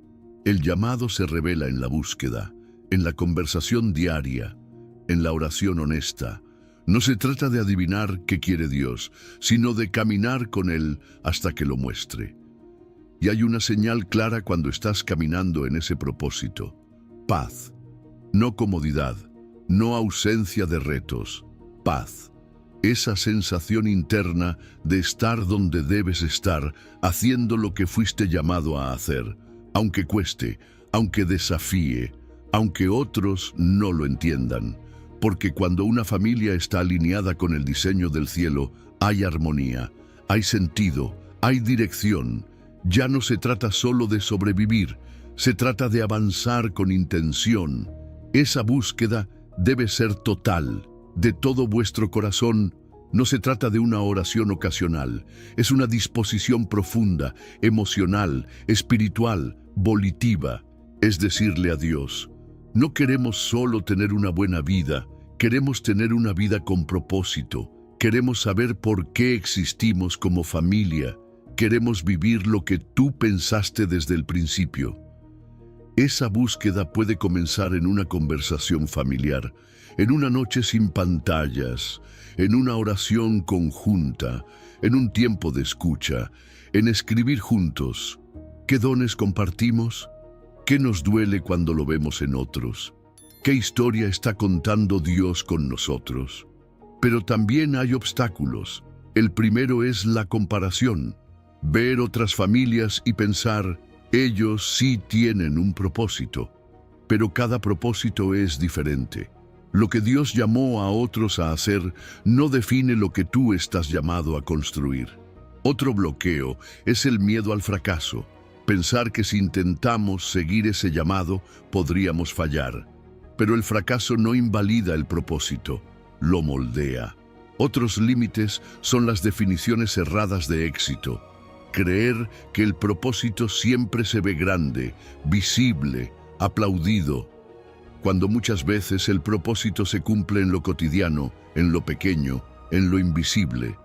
El llamado se revela en la búsqueda, en la conversación diaria, en la oración honesta. No se trata de adivinar qué quiere Dios, sino de caminar con Él hasta que lo muestre. Y hay una señal clara cuando estás caminando en ese propósito: paz, no comodidad, no ausencia de retos, paz. Esa sensación interna de estar donde debes estar, haciendo lo que fuiste llamado a hacer, aunque cueste, aunque desafíe, aunque otros no lo entiendan. Porque cuando una familia está alineada con el diseño del cielo, hay armonía, hay sentido, hay dirección. Ya no se trata solo de sobrevivir, se trata de avanzar con intención. Esa búsqueda debe ser total, de todo vuestro corazón. No se trata de una oración ocasional, es una disposición profunda, emocional, espiritual, volitiva. Es decirle a Dios: no queremos solo tener una buena vida, queremos tener una vida con propósito. Queremos saber por qué existimos como familia. Queremos vivir lo que tú pensaste desde el principio. Esa búsqueda puede comenzar en una conversación familiar, en una noche sin pantallas, en una oración conjunta, en un tiempo de escucha, en escribir juntos. ¿Qué dones compartimos? ¿Qué nos duele cuando lo vemos en otros? ¿Qué historia está contando Dios con nosotros? Pero también hay obstáculos. El primero es la comparación. Ver otras familias y pensar, ellos sí tienen un propósito. Pero cada propósito es diferente. Lo que Dios llamó a otros a hacer no define lo que tú estás llamado a construir. Otro bloqueo es el miedo al fracaso. Pensar que si intentamos seguir ese llamado, podríamos fallar. Pero el fracaso no invalida el propósito, lo moldea. Otros límites son las definiciones erradas de éxito. Creer que el propósito siempre se ve grande, visible, aplaudido, cuando muchas veces el propósito se cumple en lo cotidiano, en lo pequeño, en lo invisible.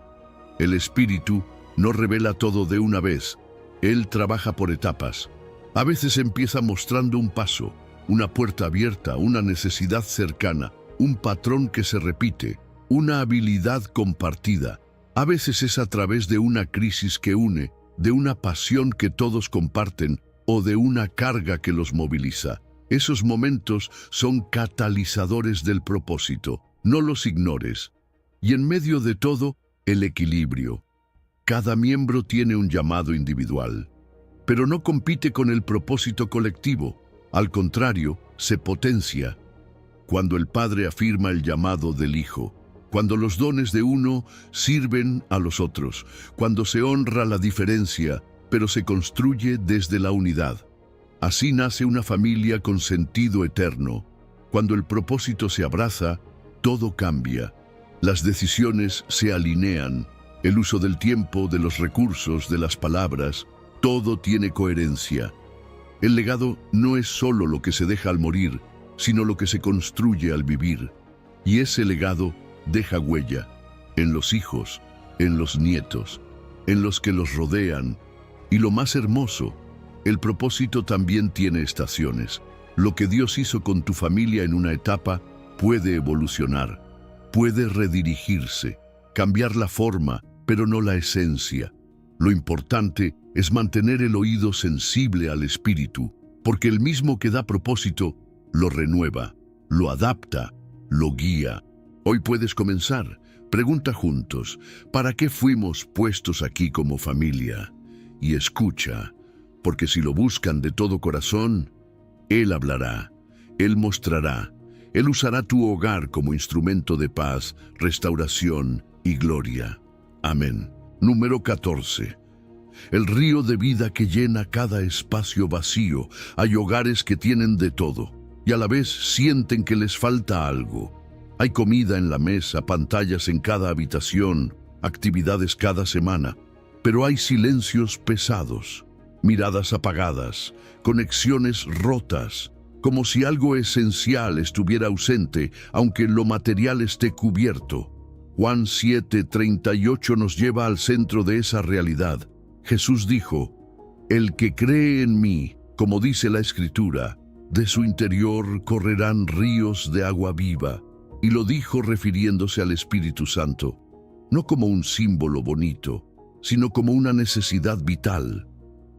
El Espíritu no revela todo de una vez. Él trabaja por etapas. A veces empieza mostrando un paso, una puerta abierta, una necesidad cercana, un patrón que se repite, una habilidad compartida. A veces es a través de una crisis que une, de una pasión que todos comparten o de una carga que los moviliza. Esos momentos son catalizadores del propósito. No los ignores. Y en medio de todo, el equilibrio. Cada miembro tiene un llamado individual, pero no compite con el propósito colectivo. Al contrario, se potencia. Cuando el Padre afirma el llamado del Hijo, cuando los dones de uno sirven a los otros, cuando se honra la diferencia, pero se construye desde la unidad. Así nace una familia con sentido eterno. Cuando el propósito se abraza, todo cambia. Las decisiones se alinean. El uso del tiempo, de los recursos, de las palabras, todo tiene coherencia. El legado no es solo lo que se deja al morir, sino lo que se construye al vivir. Y ese legado deja huella en los hijos, en los nietos, en los que los rodean. Y lo más hermoso, el propósito también tiene estaciones. Lo que Dios hizo con tu familia en una etapa puede evolucionar, puede redirigirse, cambiar la forma, pero no la esencia. Lo importante es mantener el oído sensible al Espíritu, porque el mismo que da propósito lo renueva, lo adapta, lo guía. Hoy puedes comenzar. Pregunta juntos, ¿para qué fuimos puestos aquí como familia? Y escucha, porque si lo buscan de todo corazón, Él hablará, Él mostrará, Él usará tu hogar como instrumento de paz, restauración y gloria. Amén. Número 14. El río de vida que llena cada espacio vacío. Hay hogares que tienen de todo y a la vez sienten que les falta algo. Hay comida en la mesa, pantallas en cada habitación, actividades cada semana, pero hay silencios pesados, miradas apagadas, conexiones rotas, como si algo esencial estuviera ausente, aunque lo material esté cubierto. Juan 7:38 nos lleva al centro de esa realidad. Jesús dijo, «El que cree en mí, como dice la Escritura, de su interior correrán ríos de agua viva». Y lo dijo refiriéndose al Espíritu Santo, no como un símbolo bonito, sino como una necesidad vital.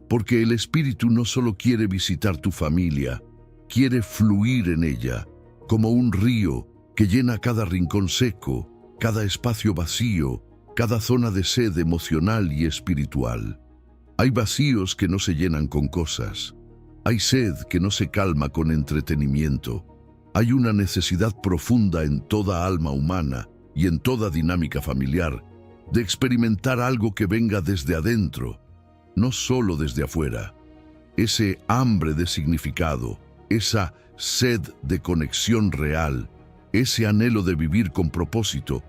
Porque el Espíritu no solo quiere visitar tu familia, quiere fluir en ella, como un río que llena cada rincón seco, cada espacio vacío, cada zona de sed emocional y espiritual. Hay vacíos que no se llenan con cosas. Hay sed que no se calma con entretenimiento. Hay una necesidad profunda en toda alma humana y en toda dinámica familiar de experimentar algo que venga desde adentro, no solo desde afuera. Ese hambre de significado, esa sed de conexión real, ese anhelo de vivir con propósito,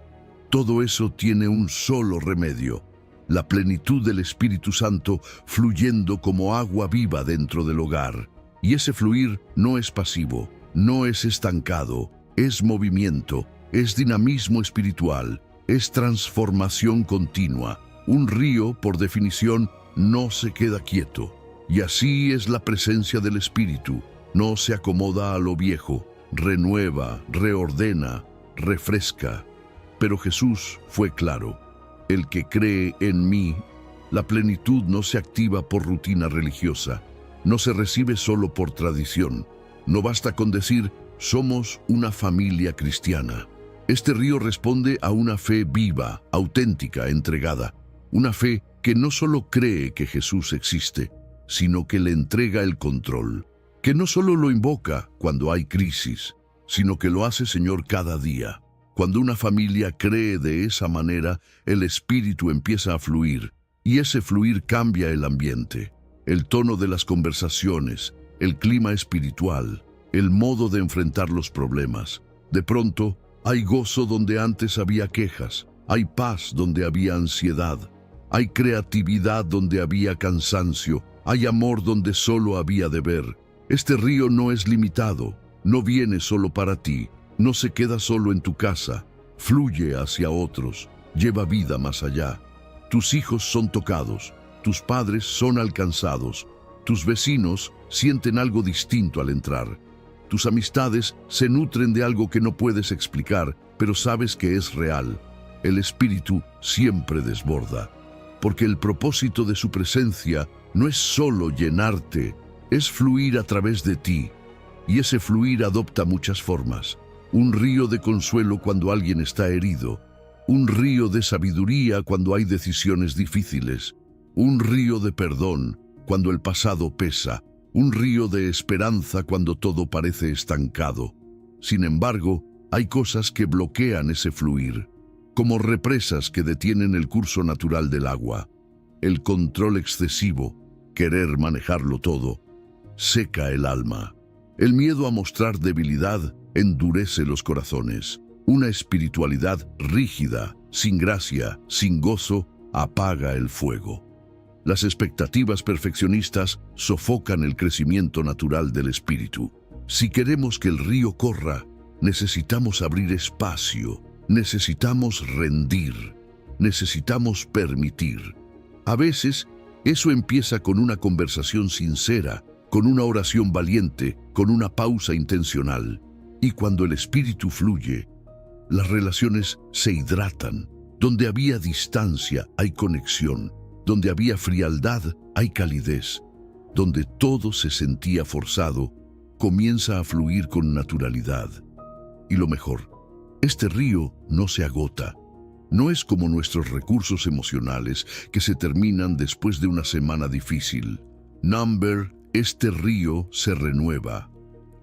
todo eso tiene un solo remedio: la plenitud del Espíritu Santo fluyendo como agua viva dentro del hogar. Y ese fluir no es pasivo, no es estancado, es movimiento, es dinamismo espiritual, es transformación continua. Un río, por definición, no se queda quieto. Y así es la presencia del Espíritu. No se acomoda a lo viejo, renueva, reordena, refresca. Pero Jesús fue claro: el que cree en mí, la plenitud no se activa por rutina religiosa, no se recibe solo por tradición. No basta con decir, somos una familia cristiana. Este río responde a una fe viva, auténtica, entregada. Una fe que no solo cree que Jesús existe, sino que le entrega el control. Que no solo lo invoca cuando hay crisis, sino que lo hace Señor cada día. Cuando una familia cree de esa manera, el Espíritu empieza a fluir, y ese fluir cambia el ambiente, el tono de las conversaciones, el clima espiritual, el modo de enfrentar los problemas. De pronto, hay gozo donde antes había quejas, hay paz donde había ansiedad, hay creatividad donde había cansancio, hay amor donde solo había deber. Este río no es limitado, no viene solo para ti, no se queda solo en tu casa, fluye hacia otros, lleva vida más allá. Tus hijos son tocados, tus padres son alcanzados, tus vecinos sienten algo distinto al entrar. Tus amistades se nutren de algo que no puedes explicar, pero sabes que es real. El Espíritu siempre desborda, porque el propósito de su presencia no es solo llenarte, es fluir a través de ti. Y ese fluir adopta muchas formas. Un río de consuelo cuando alguien está herido, un río de sabiduría cuando hay decisiones difíciles, un río de perdón cuando el pasado pesa, un río de esperanza cuando todo parece estancado. Sin embargo, hay cosas que bloquean ese fluir, como represas que detienen el curso natural del agua. El control excesivo, querer manejarlo todo, seca el alma. El miedo a mostrar debilidad endurece los corazones. Una espiritualidad rígida, sin gracia, sin gozo, apaga el fuego. Las expectativas perfeccionistas sofocan el crecimiento natural del espíritu. Si queremos que el río corra, necesitamos abrir espacio, necesitamos rendir, necesitamos permitir. A veces, eso empieza con una conversación sincera, con una oración valiente, con una pausa intencional. Y cuando el espíritu fluye, las relaciones se hidratan. Donde había distancia, hay conexión. Donde había frialdad, hay calidez. Donde todo se sentía forzado, comienza a fluir con naturalidad. Y lo mejor, este río no se agota. No es como nuestros recursos emocionales que se terminan después de una semana difícil. Number, este río se renueva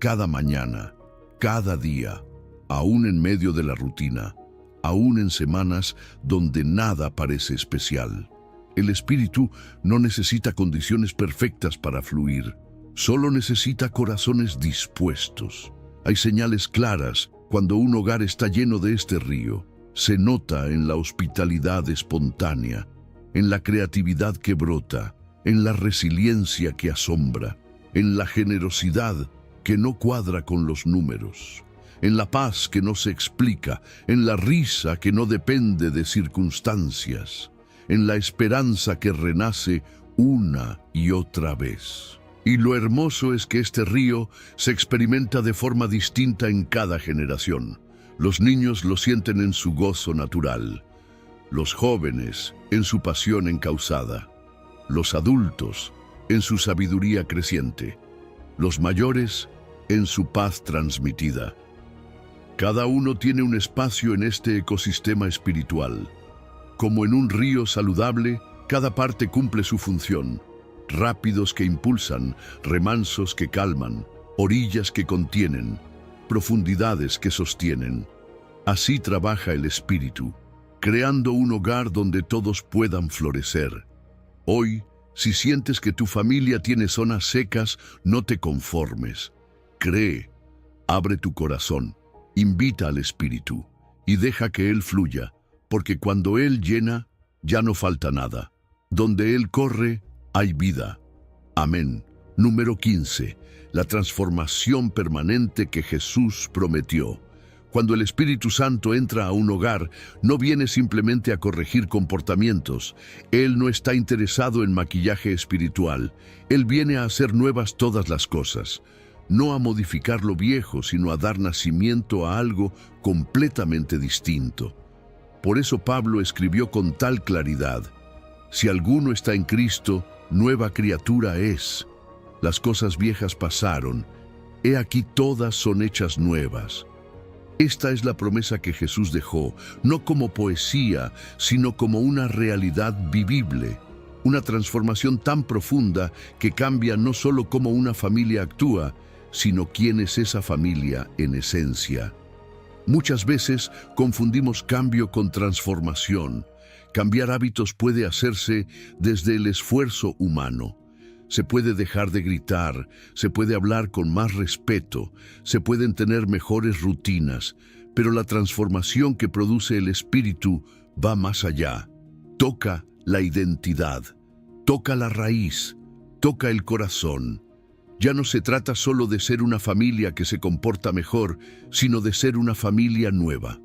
cada mañana, cada día, aún en medio de la rutina, aún en semanas donde nada parece especial. El espíritu no necesita condiciones perfectas para fluir, solo necesita corazones dispuestos. Hay señales claras cuando un hogar está lleno de este río. Se nota en la hospitalidad espontánea, en la creatividad que brota, en la resiliencia que asombra, en la generosidad que no cuadra con los números, en la paz que no se explica, en la risa que no depende de circunstancias, en la esperanza que renace una y otra vez. Y lo hermoso es que este río se experimenta de forma distinta en cada generación. Los niños lo sienten en su gozo natural, los jóvenes en su pasión encauzada, los adultos en su sabiduría creciente, los mayores en su paz transmitida. Cada uno tiene un espacio en este ecosistema espiritual. Como en un río saludable, cada parte cumple su función. Rápidos que impulsan, remansos que calman, orillas que contienen, profundidades que sostienen. Así trabaja el espíritu, creando un hogar donde todos puedan florecer. Hoy, si sientes que tu familia tiene zonas secas, no te conformes. Cree, abre tu corazón, invita al espíritu y deja que él fluya, porque cuando él llena, ya no falta nada. Donde él corre, hay vida. Amén. Número 15. La transformación permanente que Jesús prometió. Cuando el Espíritu Santo entra a un hogar, no viene simplemente a corregir comportamientos. Él no está interesado en maquillaje espiritual. Él viene a hacer nuevas todas las cosas. No a modificar lo viejo, sino a dar nacimiento a algo completamente distinto. Por eso Pablo escribió con tal claridad: si alguno está en Cristo, nueva criatura es. Las cosas viejas pasaron. He aquí todas son hechas nuevas. Esta es la promesa que Jesús dejó, no como poesía, sino como una realidad vivible. Una transformación tan profunda que cambia no solo cómo una familia actúa, sino quién es esa familia en esencia. Muchas veces confundimos cambio con transformación. Cambiar hábitos puede hacerse desde el esfuerzo humano. Se puede dejar de gritar, se puede hablar con más respeto, se pueden tener mejores rutinas, pero la transformación que produce el espíritu va más allá. Toca la identidad, toca la raíz, toca el corazón. Ya no se trata solo de ser una familia que se comporta mejor, sino de ser una familia nueva.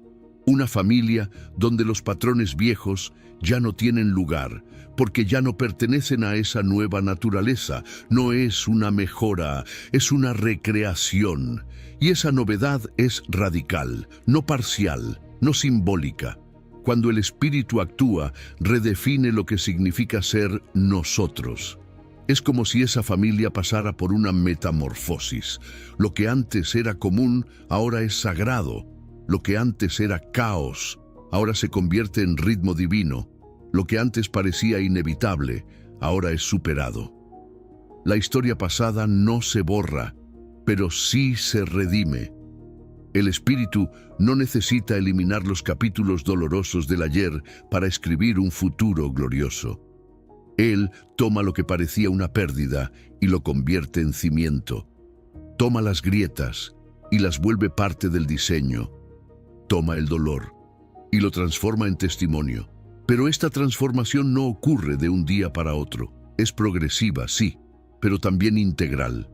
Una familia donde los patrones viejos ya no tienen lugar, porque ya no pertenecen a esa nueva naturaleza. No es una mejora, es una recreación. Y esa novedad es radical, no parcial, no simbólica. Cuando el Espíritu actúa, redefine lo que significa ser nosotros. Es como si esa familia pasara por una metamorfosis. Lo que antes era común, ahora es sagrado. Lo que antes era caos, ahora se convierte en ritmo divino. Lo que antes parecía inevitable, ahora es superado. La historia pasada no se borra, pero sí se redime. El Espíritu no necesita eliminar los capítulos dolorosos del ayer para escribir un futuro glorioso. Él toma lo que parecía una pérdida y lo convierte en cimiento. Toma las grietas y las vuelve parte del diseño. Toma el dolor y lo transforma en testimonio. Pero esta transformación no ocurre de un día para otro. Es progresiva, sí, pero también integral.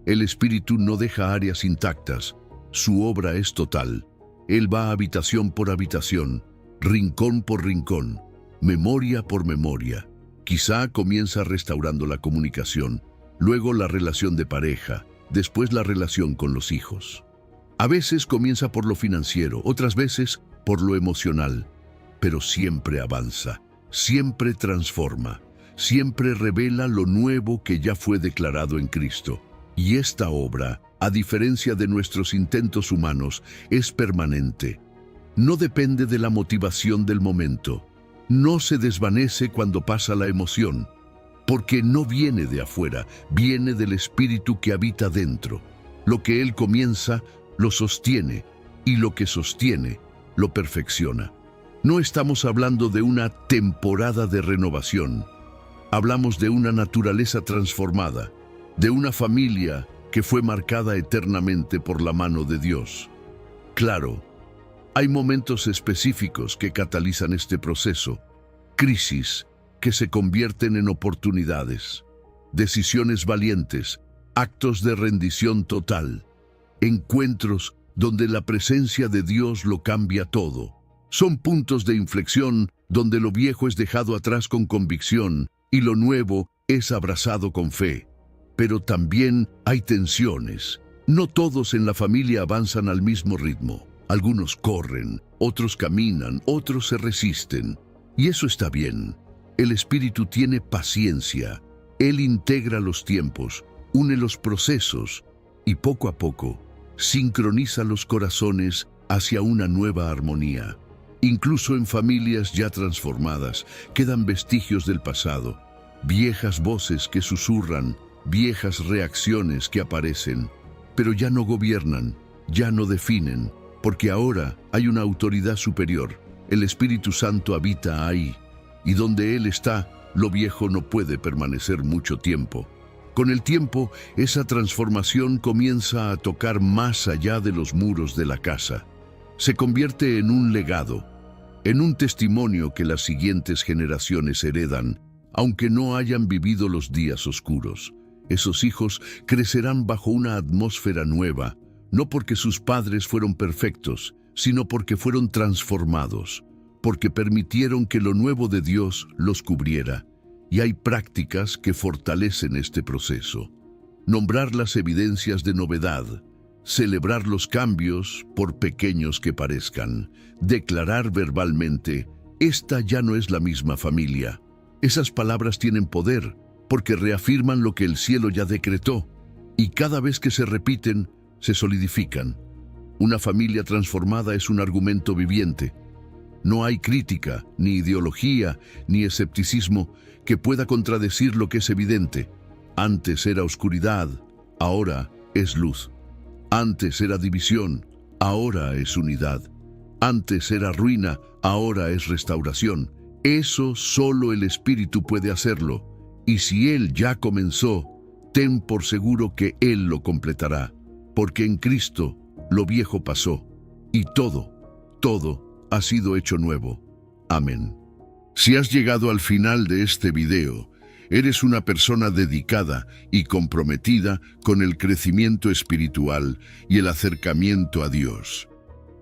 El Espíritu no deja áreas intactas. Su obra es total. Él va habitación por habitación, rincón por rincón, memoria por memoria. Quizá comienza restaurando la comunicación, luego la relación de pareja, después la relación con los hijos. A veces comienza por lo financiero, otras veces por lo emocional, pero siempre avanza, siempre transforma, siempre revela lo nuevo que ya fue declarado en Cristo. Y esta obra, a diferencia de nuestros intentos humanos, es permanente. No depende de la motivación del momento. No se desvanece cuando pasa la emoción, porque no viene de afuera, viene del Espíritu que habita dentro. Lo que Él comienza, lo sostiene, y lo que sostiene, lo perfecciona. No estamos hablando de una temporada de renovación. Hablamos de una naturaleza transformada, de una familia que fue marcada eternamente por la mano de Dios. Claro, hay momentos específicos que catalizan este proceso, crisis que se convierten en oportunidades, decisiones valientes, actos de rendición total, encuentros donde la presencia de Dios lo cambia todo. Son puntos de inflexión donde lo viejo es dejado atrás con convicción y lo nuevo es abrazado con fe. Pero también hay tensiones. No todos en la familia avanzan al mismo ritmo. Algunos corren, otros caminan, otros se resisten. Y eso está bien. El Espíritu tiene paciencia. Él integra los tiempos, une los procesos y poco a poco sincroniza los corazones hacia una nueva armonía. Incluso en familias ya transformadas quedan vestigios del pasado, viejas voces que susurran, viejas reacciones que aparecen, pero ya no gobiernan, ya no definen, porque ahora hay una autoridad superior. El Espíritu Santo habita ahí, y donde Él está, lo viejo no puede permanecer mucho tiempo. Con el tiempo, esa transformación comienza a tocar más allá de los muros de la casa. Se convierte en un legado, en un testimonio que las siguientes generaciones heredan, aunque no hayan vivido los días oscuros. Esos hijos crecerán bajo una atmósfera nueva, no porque sus padres fueron perfectos, sino porque fueron transformados, porque permitieron que lo nuevo de Dios los cubriera. Y hay prácticas que fortalecen este proceso. Nombrar las evidencias de novedad, celebrar los cambios, por pequeños que parezcan, declarar verbalmente, esta ya no es la misma familia. Esas palabras tienen poder, porque reafirman lo que el cielo ya decretó, y cada vez que se repiten, se solidifican. Una familia transformada es un argumento viviente. No hay crítica, ni ideología, ni escepticismo que pueda contradecir lo que es evidente. Antes era oscuridad, ahora es luz. Antes era división, ahora es unidad. Antes era ruina, ahora es restauración. Eso solo el Espíritu puede hacerlo. Y si Él ya comenzó, ten por seguro que Él lo completará. Porque en Cristo lo viejo pasó, y todo ha sido hecho nuevo. Amén. Si has llegado al final de este video, eres una persona dedicada y comprometida con el crecimiento espiritual y el acercamiento a Dios.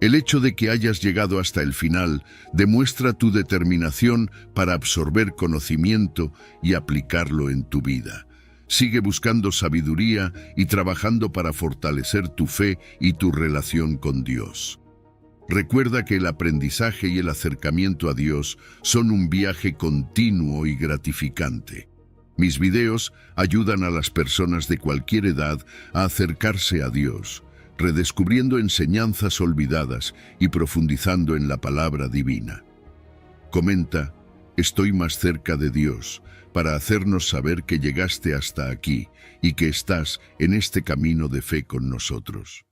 El hecho de que hayas llegado hasta el final demuestra tu determinación para absorber conocimiento y aplicarlo en tu vida. Sigue buscando sabiduría y trabajando para fortalecer tu fe y tu relación con Dios. Recuerda que el aprendizaje y el acercamiento a Dios son un viaje continuo y gratificante. Mis videos ayudan a las personas de cualquier edad a acercarse a Dios, redescubriendo enseñanzas olvidadas y profundizando en la palabra divina. Comenta, estoy más cerca de Dios, para hacernos saber que llegaste hasta aquí y que estás en este camino de fe con nosotros.